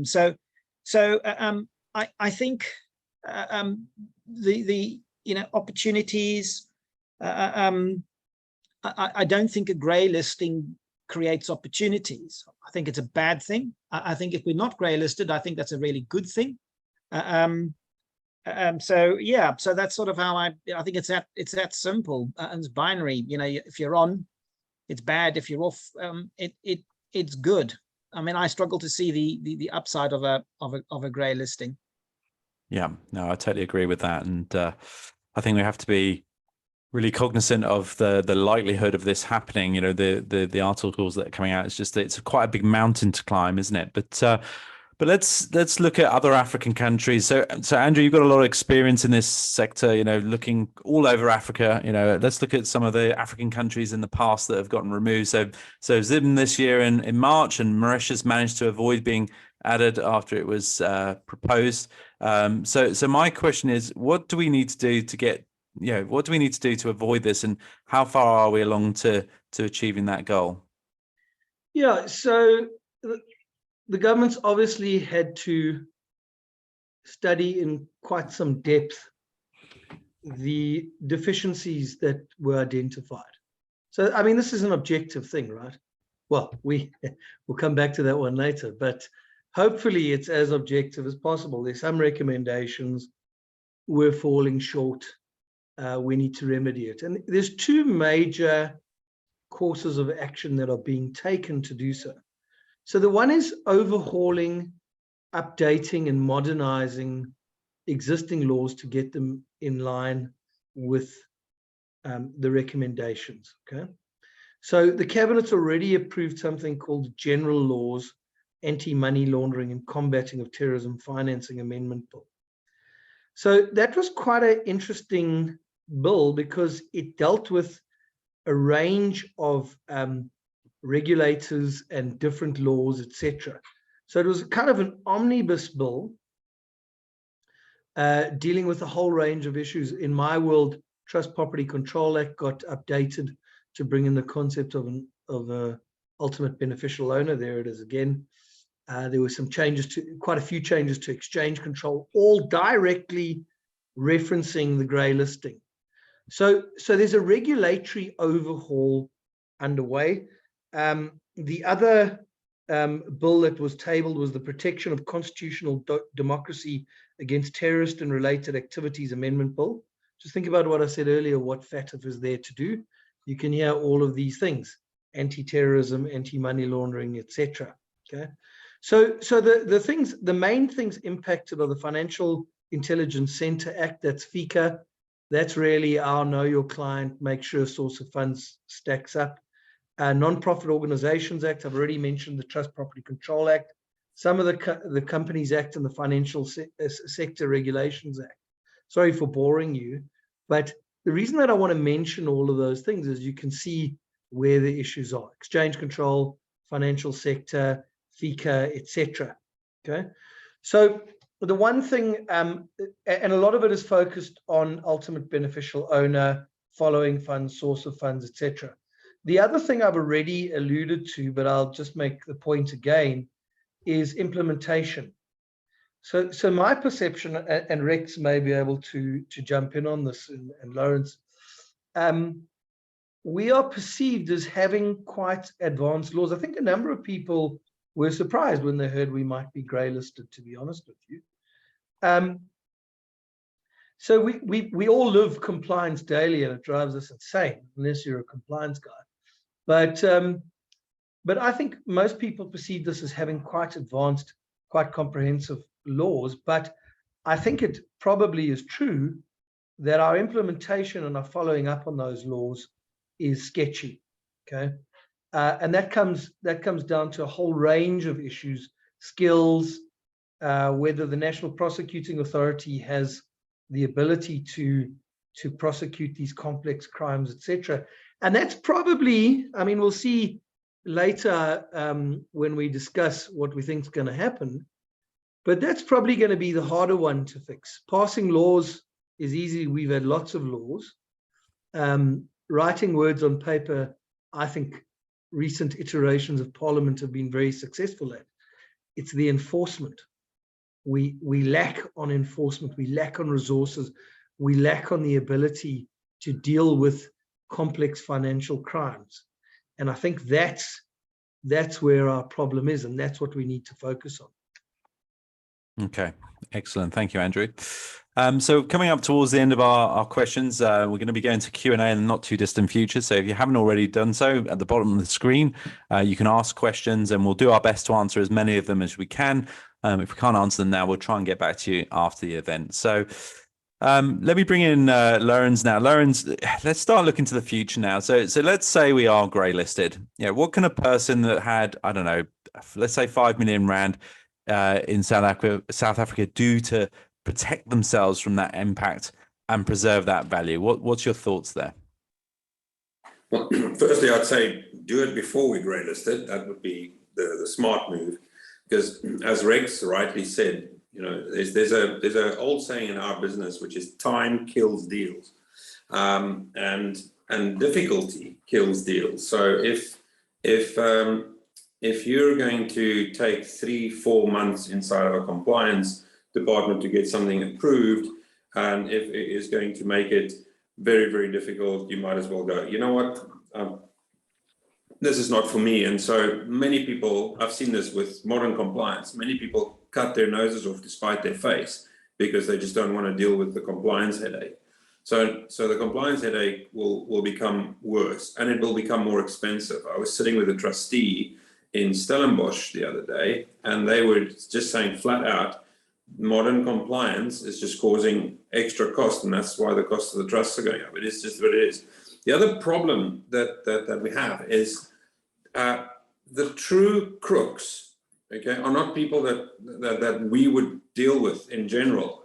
think the opportunities. I don't think a grey listing creates opportunities. I think it's a bad thing. I think if we're not grey listed, I think that's a really good thing. So that's sort of how I think it's that simple. And it's binary. If you're on, it's bad. If you're off, it's good. I mean, I struggle to see the upside of a grey listing. Yeah,
no, I totally agree with that, and I think we have to be really cognizant of the likelihood of this happening. The articles that are coming out, it's quite a big mountain to climb, isn't it? But let's look at other African countries. So Andrew, you've got a lot of experience in this sector, looking all over Africa. Let's look at some of the African countries in the past that have gotten removed. So Zim this year in March, and Mauritius managed to avoid being added after it was proposed. So my question is, what do we need to do to get, what do we need to do to avoid this, and how far are we along to achieving that goal?
Yeah, so the government's obviously had to study in quite some depth the deficiencies that were identified. So, I mean, this is an objective thing, right? Well, we'll come back to that one later, but hopefully it's as objective as possible. There's some recommendations, we're falling short, we need to remedy it. And there's two major courses of action that are being taken to do so. So the one is overhauling, updating, and modernizing existing laws to get them in line with the recommendations. Okay, so the cabinet's already approved something called General Laws, Anti-Money Laundering and Combating of Terrorism Financing Amendment Bill. So that was quite an interesting bill because it dealt with a range of regulators and different laws, etc. So it was kind of an omnibus bill dealing with a whole range of issues. In my world, Trust Property Control Act got updated to bring in the concept of a ultimate beneficial owner. There it is again. There were some changes quite a few changes to exchange control, all directly referencing the grey listing. So there's a regulatory overhaul underway. The other bill that was tabled was the Protection of Constitutional Democracy Against Terrorist and Related Activities Amendment Bill. Just think about what I said earlier, what FATF is there to do. You can hear all of these things: anti-terrorism, anti-money laundering, etc. Okay, so the main things impacted are the Financial Intelligence Center Act, that's FICA. That's really our Know Your Client, make sure source of funds stacks up. Non-Profit Organizations Act, I've already mentioned the Trust Property Control Act, some of the Companies Act and the Financial Sector Regulations Act. Sorry for boring you, but the reason that I want to mention all of those things is you can see where the issues are: exchange control, financial sector, FICA, etc. Okay, so the one thing, and a lot of it is focused on ultimate beneficial owner, following funds, source of funds, etc. The other thing I've already alluded to, but I'll just make the point again, is implementation. So my perception, and Rex may be able to jump in on this, and Lawrence, we are perceived as having quite advanced laws. I think a number of people were surprised when they heard we might be grey listed, to be honest with you. So we all live compliance daily, and it drives us insane unless you're a compliance guy. But I think most people perceive this as having quite advanced, quite comprehensive laws. But I think it probably is true that our implementation and our following up on those laws is sketchy. Okay, and that comes down to a whole range of issues: skills, whether the National Prosecuting Authority has the ability to prosecute these complex crimes, etc. And that's probably, I mean, we'll see later when we discuss what we think is going to happen. But that's probably going to be the harder one to fix. Passing laws is easy. We've had lots of laws. Writing words on paper, I think recent iterations of Parliament have been very successful at. It's the enforcement. We lack on enforcement. We lack on resources. We lack on the ability to deal with complex financial crimes. And I think that's where our problem is, and that's what we need to focus on.
Okay, excellent. Thank you, Andrew. So coming up towards the end of our questions, we're going to be going to Q&A in the not too distant future. So if you haven't already done so, at the bottom of the screen, you can ask questions and we'll do our best to answer as many of them as we can. If we can't answer them now, we'll try and get back to you after the event. So let me bring in Lourens now. Lourens, let's start looking to the future now. So let's say we are grey listed. Yeah, what can a person that had, I don't know, let's say 5 million rand in South Africa do to protect themselves from that impact and preserve that value? What's your thoughts there?
Well, firstly, I'd say do it before we grey listed. That would be the smart move, because as Rex rightly said, you know, there's a old saying in our business which is time kills deals, and difficulty kills deals. So if you're going to take 3-4 months inside of a compliance department to get something approved, and if it is going to make it very, very difficult, you might as well go, you know what, this is not for me. And so many people, I've seen this with modern compliance, many people cut their noses off to spite their face because they just don't want to deal with the compliance headache. So the compliance headache will become worse, and it will become more expensive. I was sitting with a trustee in Stellenbosch the other day, and they were just saying flat out, modern compliance is just causing extra cost, and that's why the cost of the trusts are going up. It is just what it is. The other problem that we have is the true crooks, okay, are not people that we would deal with in general.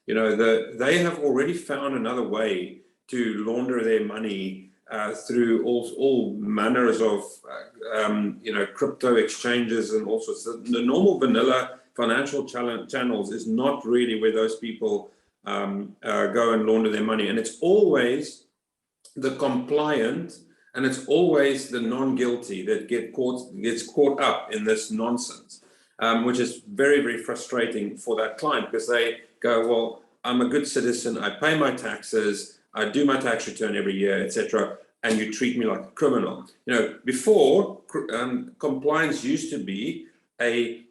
You know, they have already found another way to launder their money through all manners of you know, crypto exchanges and all sorts. The normal vanilla financial channels is not really where those people go and launder their money, and it's always the compliant and it's always the non-guilty that gets caught up in this nonsense, which is very, very frustrating for that client, because they go, well, I'm a good citizen, I pay my taxes, I do my tax return every year, etc., and you treat me like a criminal. You know, before, compliance used to be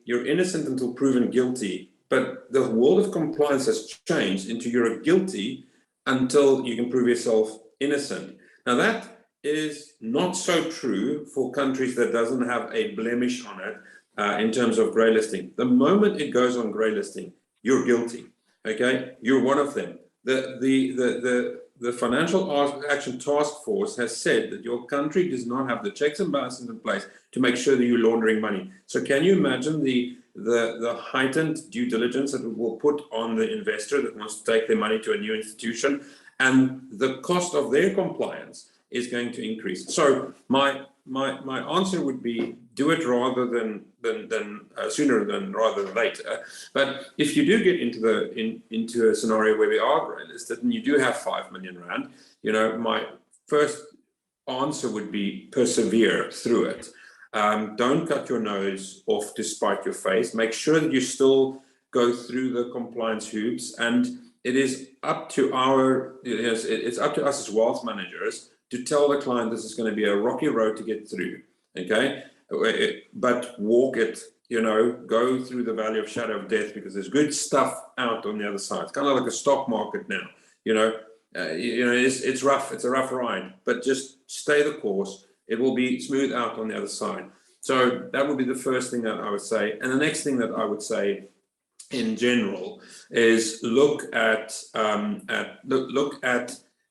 you're innocent until proven guilty, but the world of compliance has changed into you're guilty until you can prove yourself innocent. Now that is not so true for countries that doesn't have a blemish on it in terms of grey listing. The moment it goes on grey listing, you're guilty. Okay, you're one of them. The Financial Action Task Force has said that your country does not have the checks and balances in place to make sure that you're laundering money. So can you imagine the heightened due diligence that it will put on the investor that wants to take their money to a new institution, and the cost of their compliance is going to increase. So my answer would be do it rather than sooner than rather than later. But if you do get into a scenario where we are grey listed and you do have 5 million rand, you know, my first answer would be persevere through it. Don't cut your nose off to spite your face. Make sure that you still go through the compliance hoops, and it is up to it's up to us as wealth managers to tell the client this is going to be a rocky road to get through, okay? But walk it, you know, go through the valley of shadow of death, because there's good stuff out on the other side. It's kind of like a stock market now, you know. It's rough, it's a rough ride, but just stay the course. It will be smooth out on the other side. So that would be the first thing that I would say. And the next thing that I would say in general is look at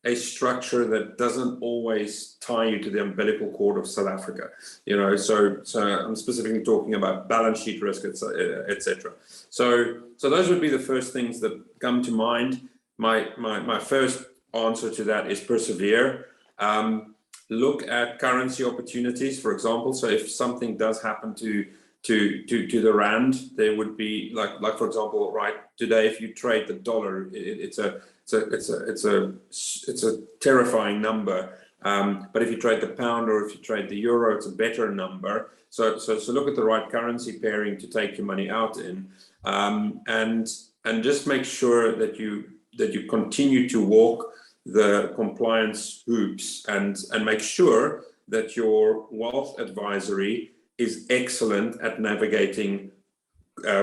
a structure that doesn't always tie you to the umbilical cord of South Africa. You know, so I'm specifically talking about balance sheet risk, etc. So those would be the first things that come to mind. My first answer to that is persevere. Look at currency opportunities, for example. So if something does happen to to the rand. There would be like for example, right today, if you trade the dollar, it's a terrifying number. But if you trade the pound or if you trade the euro, it's a better number. So look at the right currency pairing to take your money out in, and just make sure that you continue to walk the compliance hoops and make sure that your wealth advisory is excellent at navigating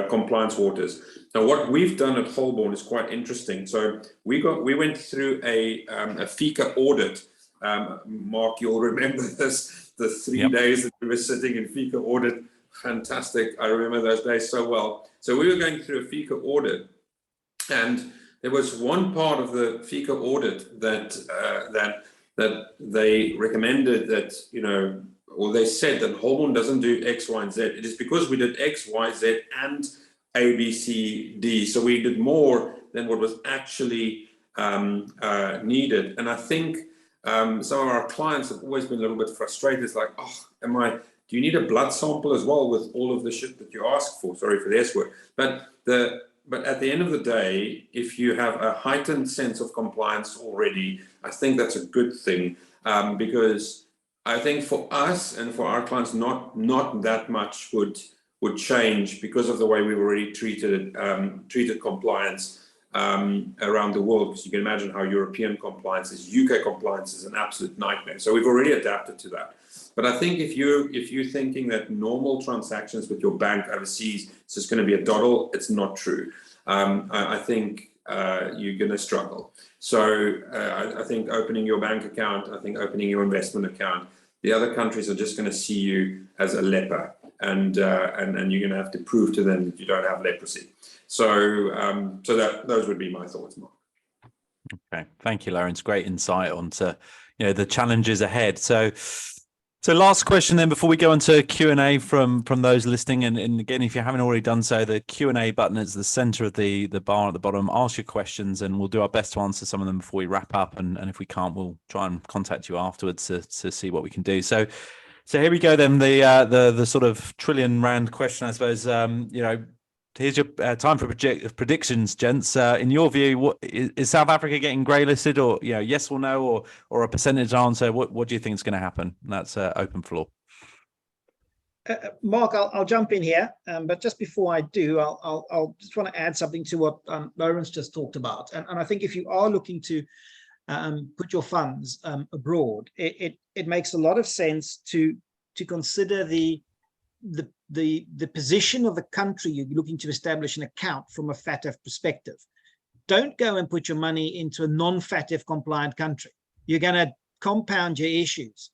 compliance waters. Now, what we've done at Holborn is quite interesting. So we went through a FICA audit. Mark, you'll remember this, the 3 days that we were sitting in FICA audit. Fantastic. I remember those days so well. So we were going through a FICA audit, and there was one part of the FICA audit that they recommended that, or they said that Holborn doesn't do X, Y, and Z. It is because we did X, Y, Z, and A, B, C, D. So we did more than what was actually needed. And I think some of our clients have always been a little bit frustrated. It's like, oh, do you need a blood sample as well with all of the shit that you ask for? Sorry for the S word. But at the end of the day, if you have a heightened sense of compliance already, I think that's a good thing, because I think for us and for our clients, not that much would change because of the way we've already treated compliance around the world. Because you can imagine how European compliance is, UK compliance is an absolute nightmare. So we've already adapted to that. But I think if you're thinking that normal transactions with your bank overseas is just going to be a doddle, it's not true. I think you're going to struggle. So I think opening your bank account, I think opening your investment account, the other countries are just going to see you as a leper, and you're going to have to prove to them that you don't have leprosy. So those would be my thoughts, Mark.
Okay, thank you, Lawrence. Great insight onto the challenges ahead. So last question then before we go into Q&A from those listening, and again, if you haven't already done so, the Q&A button is the center of the bar at the bottom. Ask your questions and we'll do our best to answer some of them before we wrap up, and if we can't, we'll try and contact you afterwards to see what we can do. So here we go then, the sort of R1 trillion question, I suppose. Here's your time for predictions, gents. In your view, what is South Africa getting grey listed, or yes or no, or a percentage answer? What do you think is going to happen? And that's open floor.
Mark, I'll jump in here, but just before I do, I'll just want to add something to what Lawrence just talked about. And I think if you are looking to put your funds abroad, it makes a lot of sense to consider the position of the country you're looking to establish an account from a FATF perspective. Don't go and put your money into a non-FATF compliant country. You're going to compound your issues.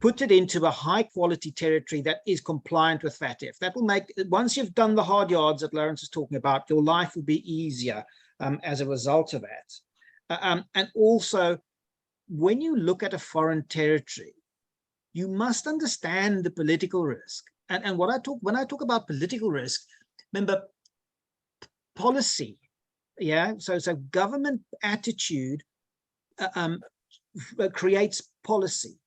Put it into a high quality territory that is compliant with FATF. That will make, once you've done the hard yards that Lawrence is talking about, your life will be easier as a result of that. And also, when you look at a foreign territory, you must understand the political risk. And when I talk about political risk, remember policy, so government attitude creates policy,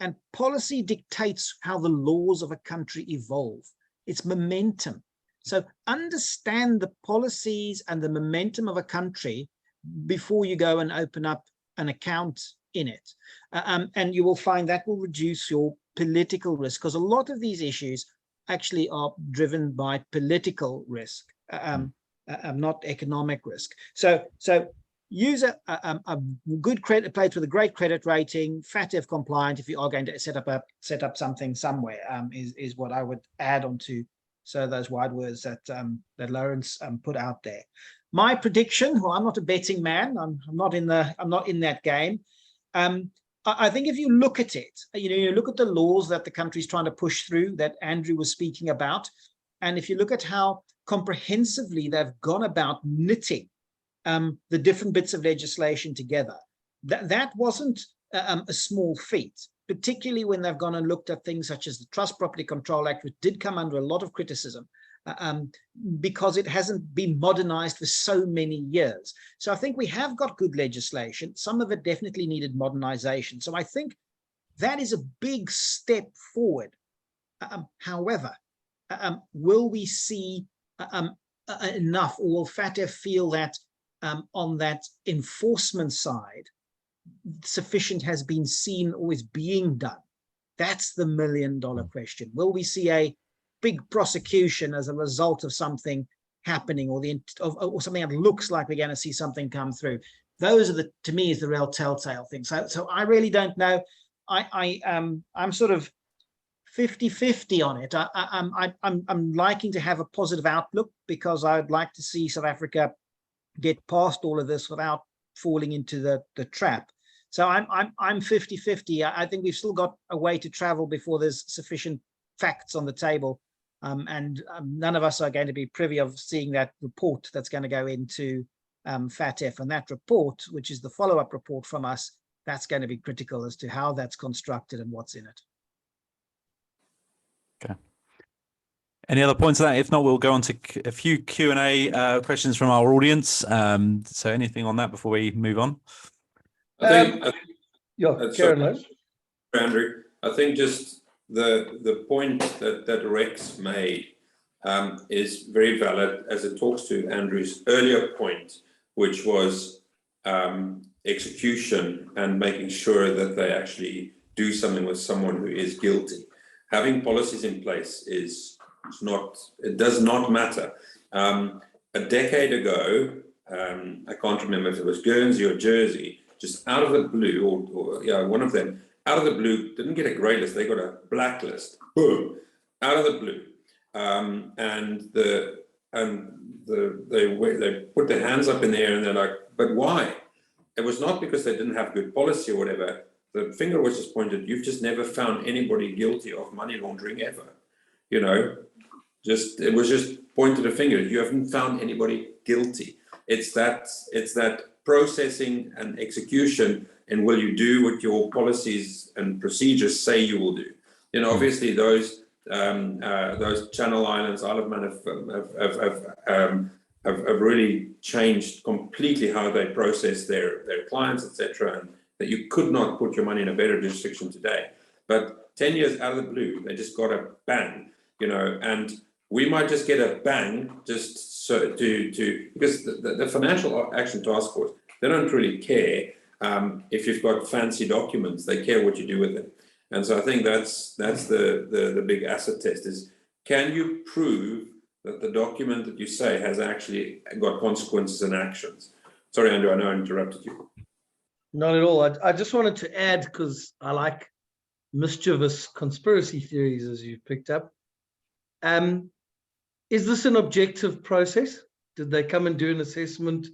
and policy dictates how the laws of a country evolve. It's momentum. So understand the policies and the momentum of a country before you go and open up an account in it, and you will find that will reduce your political risk, because a lot of these issues actually are driven by political risk, not economic risk. So use a good credit place with a great credit rating, FATF compliant, if you are going to set up something somewhere, is what I would add on to those wide words that Lawrence put out there. My prediction, well, I'm not a betting man, I'm not in that game. I think if you look at it, you look at the laws that the country's trying to push through that Andrew was speaking about, and if you look at how comprehensively they've gone about knitting the different bits of legislation together, that wasn't a small feat, particularly when they've gone and looked at things such as the Trust Property Control Act, which did come under a lot of criticism because it hasn't been modernized for so many years. So I think we have got good legislation. Some of it definitely needed modernization. So I think that is a big step forward. However, will we see enough, or will FATF feel that on that enforcement side, sufficient has been seen or is being done? That's the million-dollar question. Will we see a big prosecution as a result of something happening, or something that looks like we're going to see something come through? Those are to me, is the real telltale thing. So I really don't know. I'm sort of 50-50 on it. I'm liking to have a positive outlook, because I'd like to see South Africa get past all of this without falling into the trap. So I'm 50-50. I think we've still got a way to travel before there's sufficient facts on the table. And none of us are going to be privy of seeing that report that's going to go into FATF. And that report, which is the follow-up report from us, that's going to be critical as to how that's constructed and what's in it.
Okay. Any other points on that? If not, we'll go on to a few Q&A questions from our audience. So anything on that before we move on?
Karen,
Andrew, I think just the point that Rex made is very valid, as it talks to Andrew's earlier point, which was execution and making sure that they actually do something with someone who is guilty. Having policies in place it does not matter. A decade ago, I can't remember if it was Guernsey or Jersey, just out of the blue, or one of them, out of the blue, didn't get a grey list, they got a blacklist. Boom, out of the blue. They put their hands up in the air and they're like, but why? It was not because they didn't have good policy or whatever. The finger was just pointed, you've just never found anybody guilty of money laundering ever. It was just pointed a finger. You haven't found anybody guilty. It's that processing and execution, and will you do what your policies and procedures say you will do? Obviously those Channel Islands, Isle of Man have really changed completely how they process their clients, etc., and that you could not put your money in a better jurisdiction today. But 10 years out of the blue, they just got a bang, and we might just get a bang just so because the Financial Action Task Force, they don't really care if you've got fancy documents. They care what you do with them. And so I think that's the big asset test is, can you prove that the document that you say has actually got consequences and actions? Sorry, Andrew, I know I interrupted you.
Not at all. I just wanted to add, because I like mischievous conspiracy theories, as you've picked up. Is this an objective process? Did they come and do an assessment?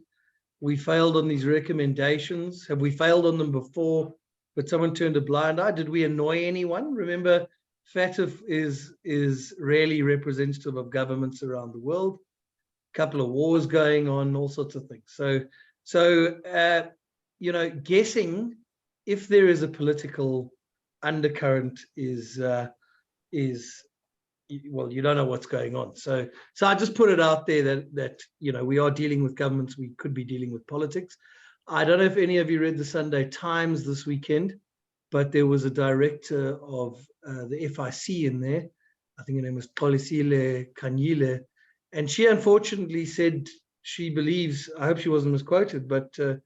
We failed on these recommendations. Have we failed on them before, but someone turned a blind eye? Did we annoy anyone? Remember, FATF is rarely representative of governments around the world. A couple of wars going on, all sorts of things. So guessing if there is a political undercurrent is well, you don't know what's going on. So I just put it out there that we are dealing with governments. We could be dealing with politics. I don't know if any of you read the Sunday Times this weekend, but there was a director of the FIC in there. I think her name was Polisile Kanyile, and she unfortunately said she believes, I hope she wasn't misquoted, but the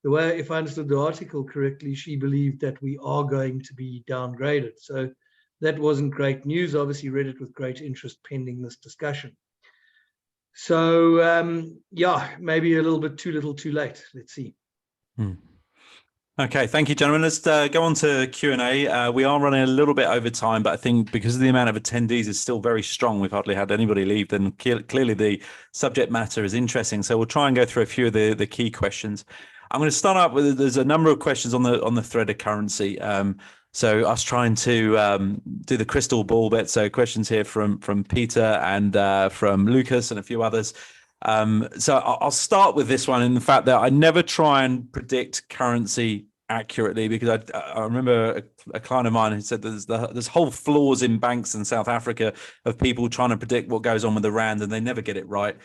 way, if I understood the article correctly, she believed that we are going to be downgraded. So that wasn't great news. Obviously read it with great interest pending this discussion. So maybe a little bit too little too late. Let's see.
Okay, thank you, gentlemen. Let's go on to Q&A. We are running a little bit over time, but I think because of the amount of attendees is still very strong, we've hardly had anybody leave, then clearly the subject matter is interesting. So we'll try and go through a few of the key questions. I'm going to start out with, there's a number of questions on the thread of currency. So us trying to do the crystal ball bit. So questions here from Peter and from Lucas and a few others. So I'll start with this one in the fact that I never try and predict currency accurately, because I remember a client of mine who said there's whole floors in banks in South Africa of people trying to predict what goes on with the rand, and they never get it right.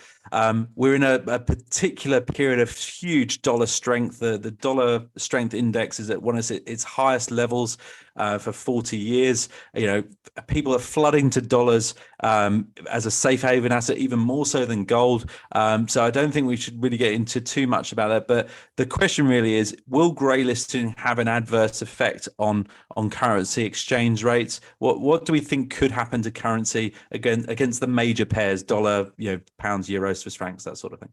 We're in a particular period of huge dollar strength. The dollar strength index is at one of its highest levels for 40 years. You know, people are flooding to dollars as a safe haven asset, even more so than gold. So I don't think we should really get into too much about that. But the question really is, will grey listing have an adverse effect on currency exchange rates? What do we think could happen to currency against the major pairs, dollar, pounds, euros, Swiss francs, that sort of thing?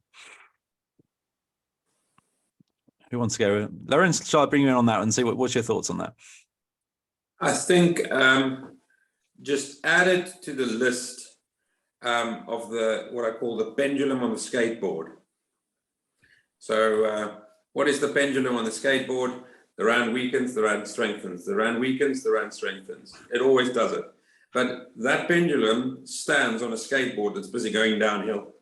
Who wants to go? Lawrence, shall I bring you in on that and see what's your thoughts on that?
I think just add it to the list of what I call the pendulum on the skateboard. So what is the pendulum on the skateboard? The rand weakens, the rand strengthens. The rand weakens, the rand strengthens. It always does it. But that pendulum stands on a skateboard that's busy going downhill.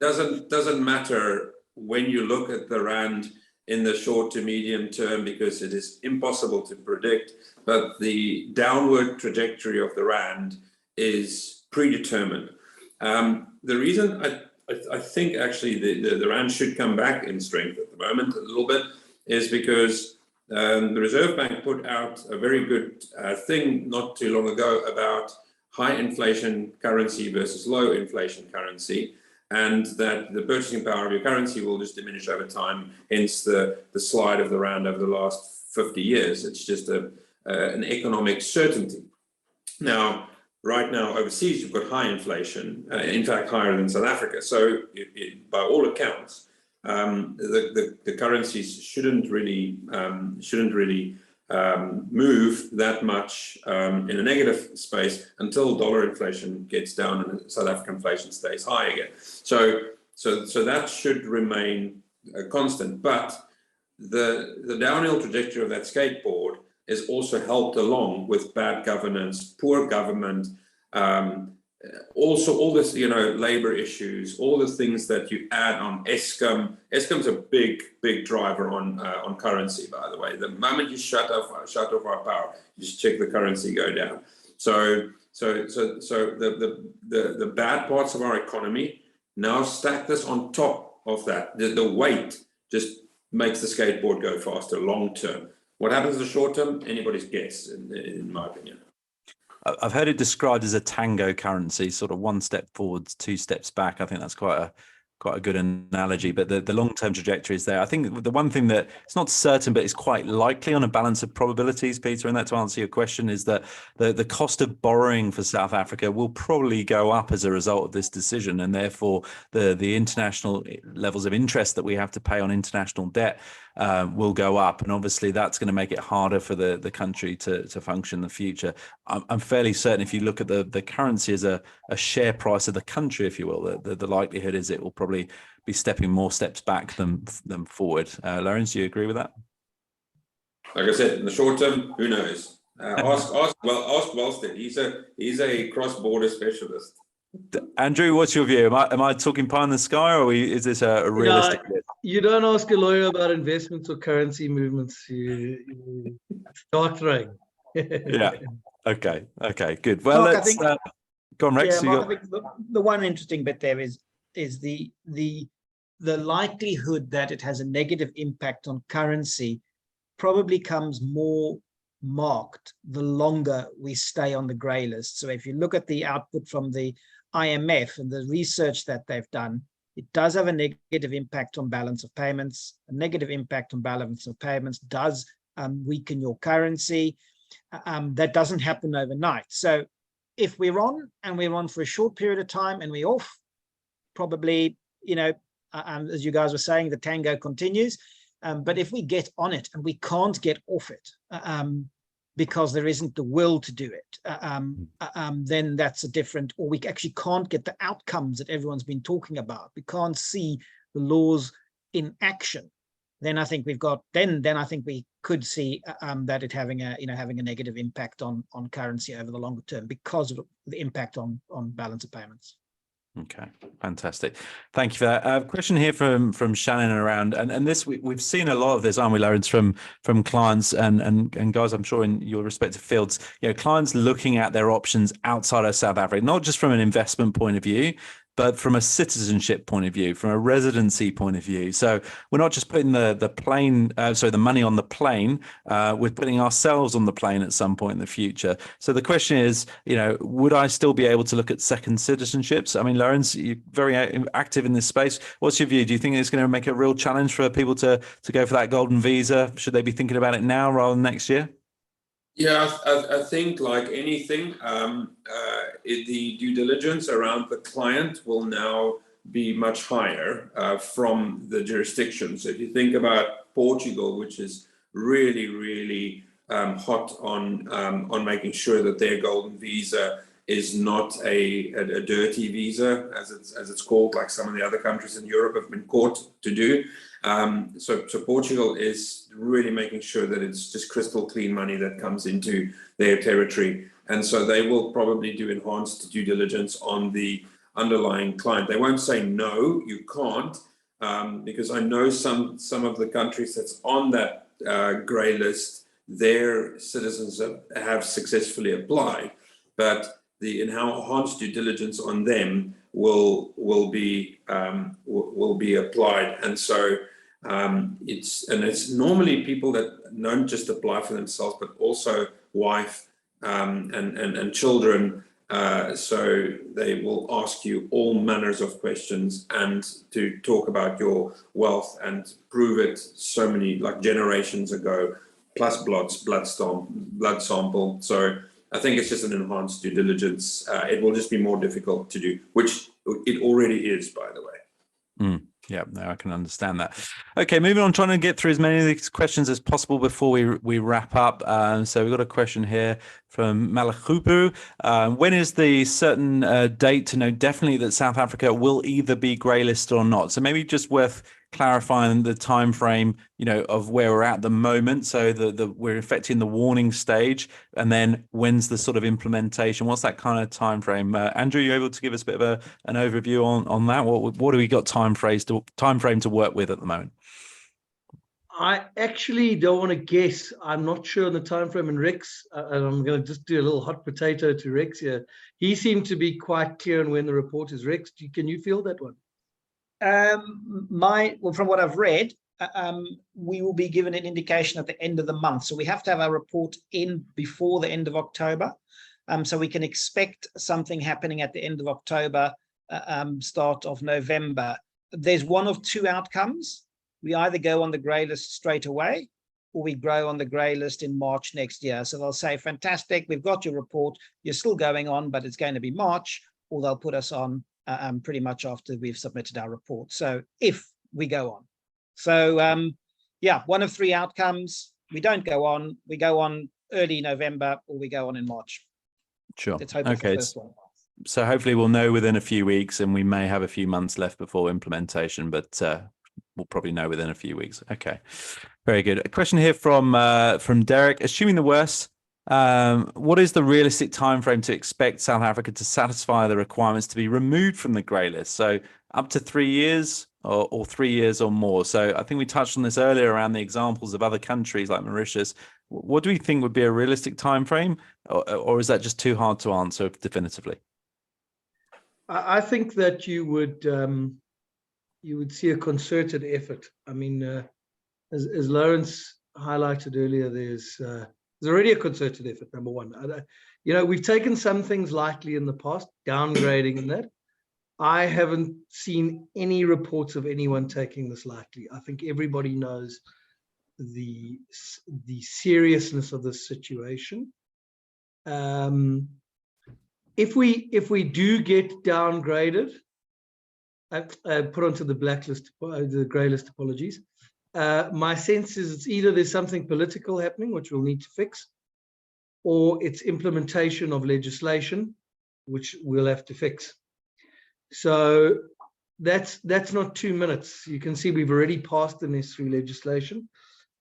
Doesn't matter when you look at the rand in the short to medium term, because it is impossible to predict, but the downward trajectory of the rand is predetermined. The reason I think actually the rand should come back in strength at the moment a little bit is because the Reserve Bank put out a very good thing not too long ago about high inflation currency versus low inflation currency, and that the purchasing power of your currency will just diminish over time, hence the slide of the rand over the last 50 years. It's just an economic certainty. Now, right now overseas, you've got high inflation, in fact, higher than South Africa. So by all accounts, the currencies shouldn't really move that much in a negative space until dollar inflation gets down and South African inflation stays high again. So that should remain constant. But the downhill trajectory of that skateboard is also helped along with bad governance, poor government, also all this, labor issues, all the things that you add on Eskom. Eskom's a big driver on currency, by the way. The moment you shut off our power, you just check the currency go down. So the bad parts of our economy now stack this on top of that. The weight just makes the skateboard go faster long term. What happens in the short term? Anybody's guess, in my opinion.
I've heard it described as a tango currency, sort of one step forwards, two steps back. I think that's quite a good analogy, but the long-term trajectory is there. I think the one thing that it's not certain, but it's quite likely on a balance of probabilities, Peter, and that to answer your question, is that the cost of borrowing for South Africa will probably go up as a result of this decision, and therefore the international levels of interest that we have to pay on international debt will go up, and obviously that's going to make it harder for the country to function in the future. I'm fairly certain if you look at the currency as a share price of the country, if you will, the likelihood is it will probably be stepping more steps back than forward. Lawrence, do you agree with that?
Like I said, in the short term, who knows? Ask Wellstead. He's a cross-border specialist.
Andrew, what's your view? Am I talking pie in the sky, or is this a realistic?
You don't ask a lawyer about investments or currency movements. You start throwing.
Yeah. Okay, good. Well,
Mark,
let's go on, Rex.
Yeah, Mark, I think the one interesting bit there is the likelihood that it has a negative impact on currency probably comes more marked the longer we stay on the grey list. So if you look at the output from the IMF and the research that they've done, it does have a negative impact on balance of payments. A negative impact on balance of payments does weaken your currency. That doesn't happen overnight. So if we're on for a short period of time and we're off, probably, as you guys were saying, the tango continues. But if we get on it and we can't get off it because there isn't the will to do it, then that's a different, or we actually can't get the outcomes that everyone's been talking about. We can't see the laws in action. Then I think then I think we could see that it having a negative impact on currency over the longer term because of the impact on balance of payments.
Okay, fantastic. Thank you for that. Question here from Shannon around, and this we've seen a lot of this, aren't we, Lawrence, from clients and guys, I'm sure in your respective fields, clients looking at their options outside of South Africa, not just from an investment point of view, but from a citizenship point of view, from a residency point of view. So we're not just putting the money on the plane, we're putting ourselves on the plane at some point in the future. So the question is, would I still be able to look at second citizenships? I mean, Lawrence, you're very active in this space. What's your view? Do you think it's going to make a real challenge for people to go for that golden visa? Should they be thinking about it now rather than next year?
Yeah, I think like anything, the due diligence around the client will now be much higher from the jurisdictions. If you think about Portugal, which is really, really hot on making sure that their golden visa is not a dirty visa, as it's called, like some of the other countries in Europe have been caught to do. So Portugal is really making sure that it's just crystal clean money that comes into their territory. And so they will probably do enhanced due diligence on the underlying client. They won't say, no, you can't, because I know some of the countries that's on that grey list, their citizens have successfully applied, but the enhanced due diligence on them will be applied. And so it's normally people that don't just apply for themselves, but also wife and children. So they will ask you all manners of questions and to talk about your wealth and prove it so many, like generations ago, plus blood sample. So I think it's just an enhanced due diligence. It will just be more difficult to do, which it already is, by the way.
Yeah, no, I can understand that. Okay, moving on, trying to get through as many of these questions as possible before we wrap up. So we've got a question here from Malachupu. When is the certain date to know definitely that South Africa will either be grey listed or not? So maybe just worth clarifying the time frame, of where we're at the moment. So we're affecting the warning stage, and then when's the sort of implementation? What's that kind of time frame? Andrew, are you able to give us a bit of an overview on that? What do we got time frame to work with at the moment?
I actually don't want to guess. I'm not sure on the time frame. And Rex, and I'm going to just do a little hot potato to Rex here. He seemed to be quite clear on when the report is. Rex, can you feel that one?
From what I've read, we will be given an indication at the end of the month. So we have to have our report in before the end of October. So we can expect something happening at the end of October, start of November. There's one of two outcomes. We either go on the grey list straight away, or we grow on the grey list in March next year. So they'll say, fantastic, we've got your report. You're still going on, but it's going to be March, or they'll put us on pretty much after we've submitted our report. So if we go on. So yeah, one of three outcomes. We don't go on, we go on early November, or we go on in March.
Sure.
Let's hope
Okay.
it's the first one.
So hopefully we'll know within a few weeks, and we may have a few months left before implementation, but we'll probably know within a few weeks. Okay, very good. A question here from Derek. Assuming the worst, what is the realistic time frame to expect South Africa to satisfy the requirements to be removed from the grey list? So up to 3 years or 3 years or more. So I think we touched on this earlier around the examples of other countries like Mauritius. What do we think would be a realistic time frame, or is that just too hard to answer definitively?
I think that you would see a concerted effort. I mean, as Lawrence highlighted earlier, there's already a concerted effort, number one. We've taken some things lightly in the past, downgrading and that. I haven't seen any reports of anyone taking this lightly. I think everybody knows the seriousness of this situation. If we do get downgraded, put onto the blacklist, the grey list, apologies. My sense is it's either there's something political happening, which we'll need to fix, or it's implementation of legislation, which we'll have to fix. So that's not 2 minutes. You can see we've already passed the necessary legislation,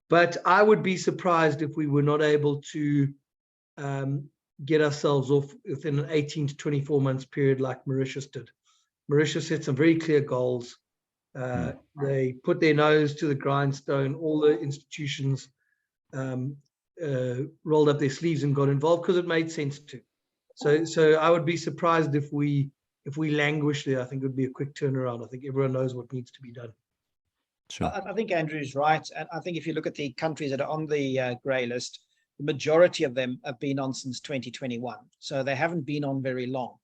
but I would be surprised if we were not able to get ourselves off within an 18 to 24 months period like Mauritius did. Mauritius set some very clear goals. They put their nose to the grindstone. All the institutions rolled up their sleeves and got involved because it made sense to. So I would be surprised if we languish there. I think it would be a quick turnaround. I think everyone knows what needs to be done.
Sure.
I think Andrew's right. And I think if you look at the countries that are on the grey list, the majority of them have been on since 2021. So they haven't been on very long.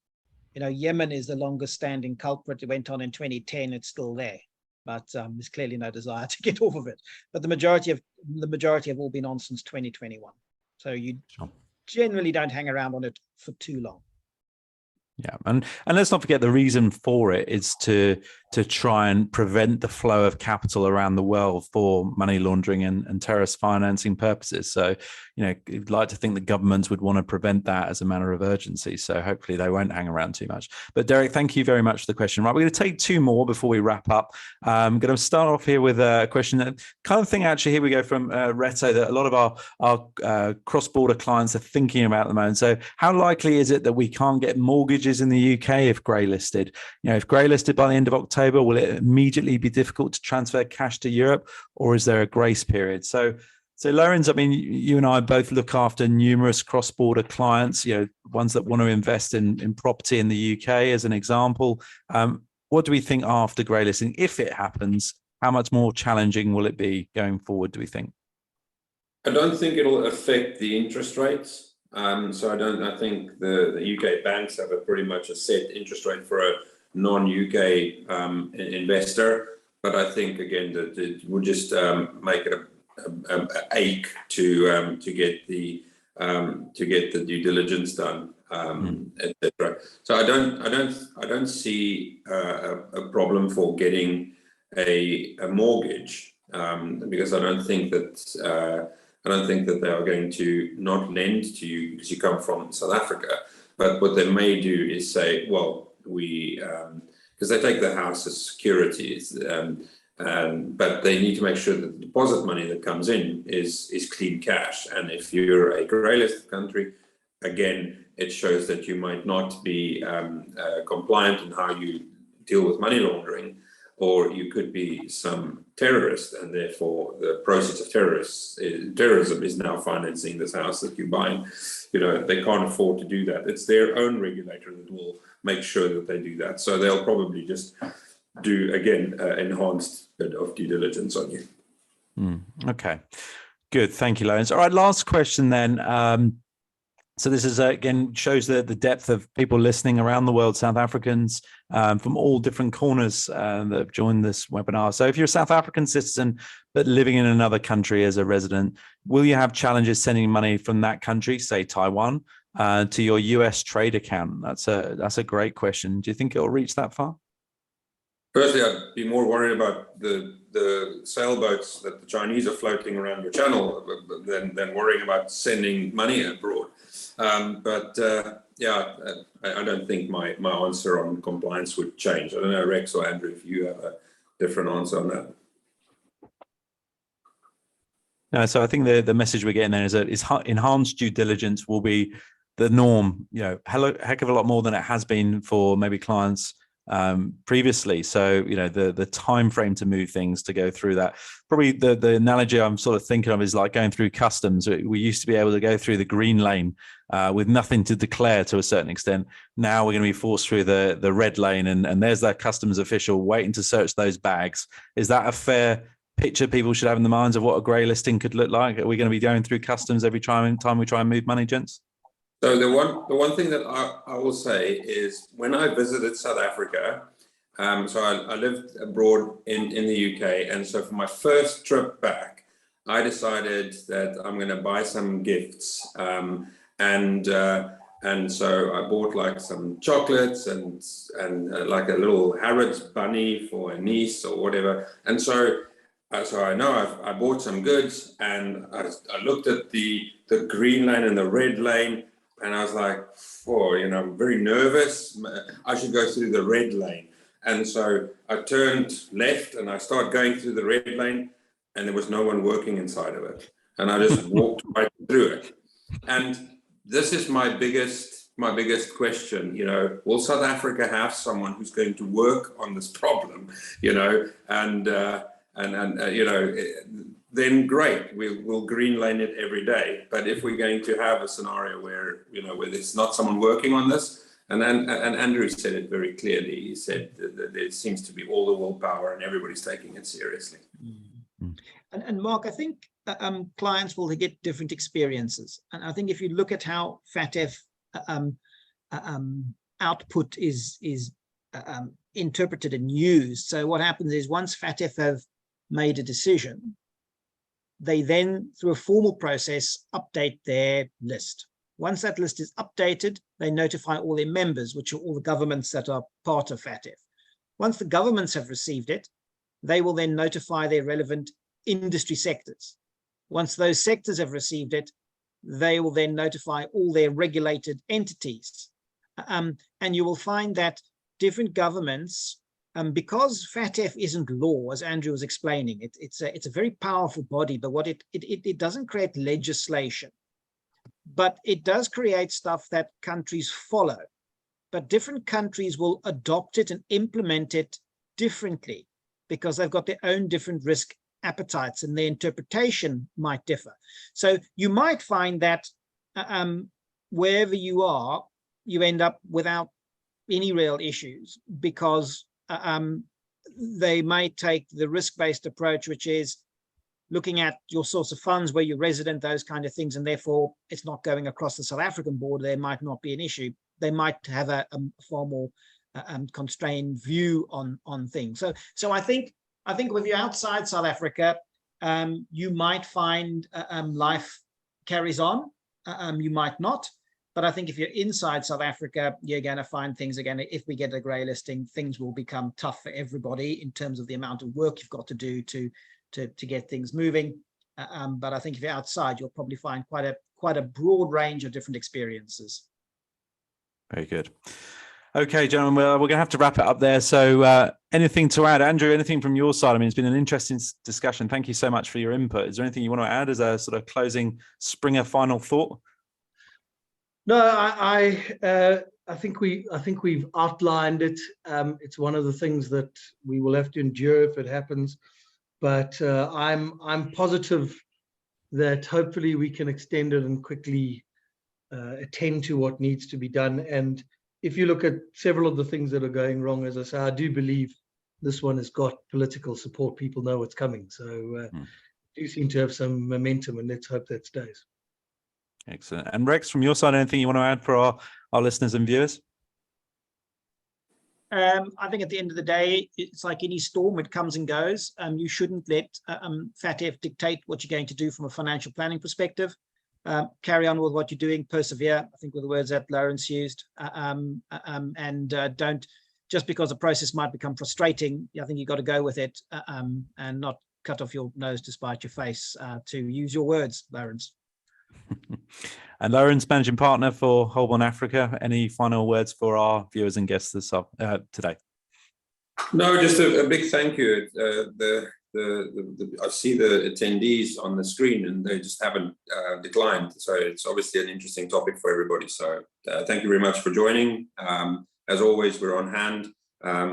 You know, Yemen is the longest standing culprit. It went on in 2010. It's still there, but there's clearly no desire to get off of it. But the majority have all been on since 2021. So you generally don't hang around on it for too long.
Yeah, and let's not forget the reason for it is to try and prevent the flow of capital around the world for money laundering and terrorist financing purposes. So, you know, you'd like to think that governments would want to prevent that as a matter of urgency. So hopefully they won't hang around too much. But Derek, thank you very much for the question. Right, we're going to take two more before we wrap up. I'm going to start off here with a question that kind of thing. Actually, here we go from Reto, that a lot of our cross-border clients are thinking about at the moment. So how likely is it that we can't get mortgages in the UK if grey listed? You know, if grey listed by the end of October, will it immediately be difficult to transfer cash to Europe, or is there a grace period? So Lorenz, I mean, you and I both look after numerous cross-border clients, you know, ones that want to invest in property in the UK as an example. What do we think after grey listing? If it happens, how much more challenging will it be going forward, do we think?
I don't think it'll affect the interest rates. So I think the UK banks have pretty much a set interest rate for a non-UK investor, but I think again that it would just make it a ache to get the due diligence done, etc. So I don't see a problem for getting a mortgage, because I don't think that they are going to not lend to you because you come from South Africa. But what they may do is say, well, because they take the house as securities, but they need to make sure that the deposit money that comes in is clean cash. And if you're a grey list country, again, it shows that you might not be compliant in how you deal with money laundering, or you could be some terrorist, and therefore the process of terrorism is now financing this house that you're buying. You know, they can't afford to do that. It's their own regulator that will make sure that they do that. So they'll probably just do, again, enhanced bit of due diligence on you.
Okay, good. Thank you, Lorenz. All right, last question then. So this is, again, shows the depth of people listening around the world, South Africans from all different corners that have joined this webinar. So if you're a South African citizen, but living in another country as a resident, will you have challenges sending money from that country, say Taiwan, to your US trade account? That's a great question. Do you think it'll reach that far?
Firstly, I'd be more worried about the sailboats that the Chinese are floating around your channel than worrying about sending money abroad. Yeah, I don't think my answer on compliance would change. I don't know, Rex or Andrew, if you have a different answer on that.
No, so I think the message we're getting there is that enhanced due diligence will be the norm, you know, heck of a lot more than it has been for maybe clients previously. So, you know, the time frame to move things, to go through that, probably the analogy I'm sort of thinking of is like going through customs. We used to be able to go through the green lane with nothing to declare to a certain extent. Now we're going to be forced through the red lane, and there's that customs official waiting to search those bags. Is that a fair picture people should have in the minds of what a grey listing could look like? Are we going to be going through customs every time we try and move money, gents?
So the one thing that I will say is, when I visited South Africa, so I lived abroad in the UK, and so for my first trip back, I decided that I'm going to buy some gifts, and so I bought like some chocolates and like a little Harrods bunny for a niece or whatever, and so I know I bought some goods, and I looked at the green lane and the red lane. And I was like, you know, I'm very nervous. I should go through the red lane. And so I turned left and I started going through the red lane, and there was no one working inside of it. And I just walked right through it. And this is my biggest my biggest question. Will South Africa have someone who's going to work on this problem? Then great, we'll green lane it every day. But if we're going to have a scenario where where there's not someone working on this, and Andrew said it very clearly. He said that there seems to be all the willpower and everybody's taking it seriously.
And Mark, I think clients will get different experiences. And I think if you look at how FATF output is interpreted and used, so what happens is once FATF have made a decision, they then, through a formal process, update their list. Once that list is updated, they notify all their members, which are all the governments that are part of FATF. Once the governments have received it, they will then notify their relevant industry sectors. Once those sectors have received it, they will then notify all their regulated entities. And you will find that different governments, because FATF isn't law, as Andrew was explaining, it's a very powerful body, but what it doesn't create legislation, but it does create stuff that countries follow. But different countries will adopt it and implement it differently because they've got their own different risk appetites and their interpretation might differ. So you might find that wherever you are, you end up without any real issues because they might take the risk-based approach, which is looking at your source of funds, where you're resident, those kind of things, and therefore it's not going across the South African border. There might not be an issue. They might have a far more constrained view on things. So I think if you're outside South Africa, you might find life carries on. You might not. But I think if you're inside South Africa, you're going to find things again. If we get a grey listing, things will become tough for everybody in terms of the amount of work you've got to do to get things moving. But I think if you're outside, you'll probably find quite a broad range of different experiences.
Very good. Okay, gentlemen, we're going to have to wrap it up there. So anything to add? Andrew, anything from your side? I mean, it's been an interesting discussion. Thank you so much for your input. Is there anything you want to add as a sort of closing Springer final thought?
No, I think we've outlined it. It's one of the things that we will have to endure if it happens. But I'm positive that hopefully we can extend it and quickly attend to what needs to be done. And if you look at several of the things that are going wrong, as I say, I do believe this one has got political support. People know what's coming. So do seem to have some momentum, and let's hope that stays.
Excellent. And Rex, from your side, anything you want to add for our listeners and viewers?
I think at the end of the day, it's like any storm, it comes and goes. You shouldn't let FATF dictate what you're going to do from a financial planning perspective. Carry on with what you're doing, persevere, I think were the words that Lawrence used. And don't, just because the process might become frustrating, I think you've got to go with it and not cut off your nose to spite your face, to use your words, Lawrence.
And Lawrence, managing partner for Holborn Africa, any final words for our viewers and guests today?
No, just a big thank you. I see the attendees on the screen and they just haven't declined. So it's obviously an interesting topic for everybody. So thank you very much for joining. As always, we're on hand.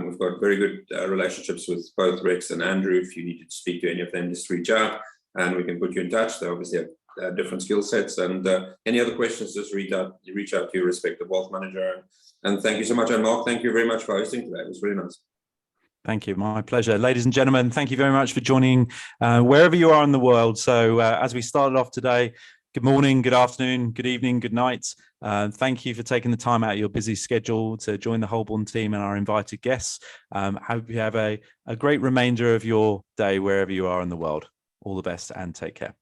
We've got very good relationships with both Rex and Andrew. If you need to speak to any of them, just reach out and we can put you in touch. They obviously have different skill sets, and any other questions, just reach out to your respective wealth manager. And thank you so much. And Mark, thank you very much for hosting today. It was really nice.
Thank you. My pleasure. Ladies and gentlemen, thank you very much for joining wherever you are in the world. So as we started off today, good morning, good afternoon, good evening, good night. Thank you for taking the time out of your busy schedule to join the Holborn team and our invited guests. Hope you have a great remainder of your day wherever you are in the world. All the best and take care.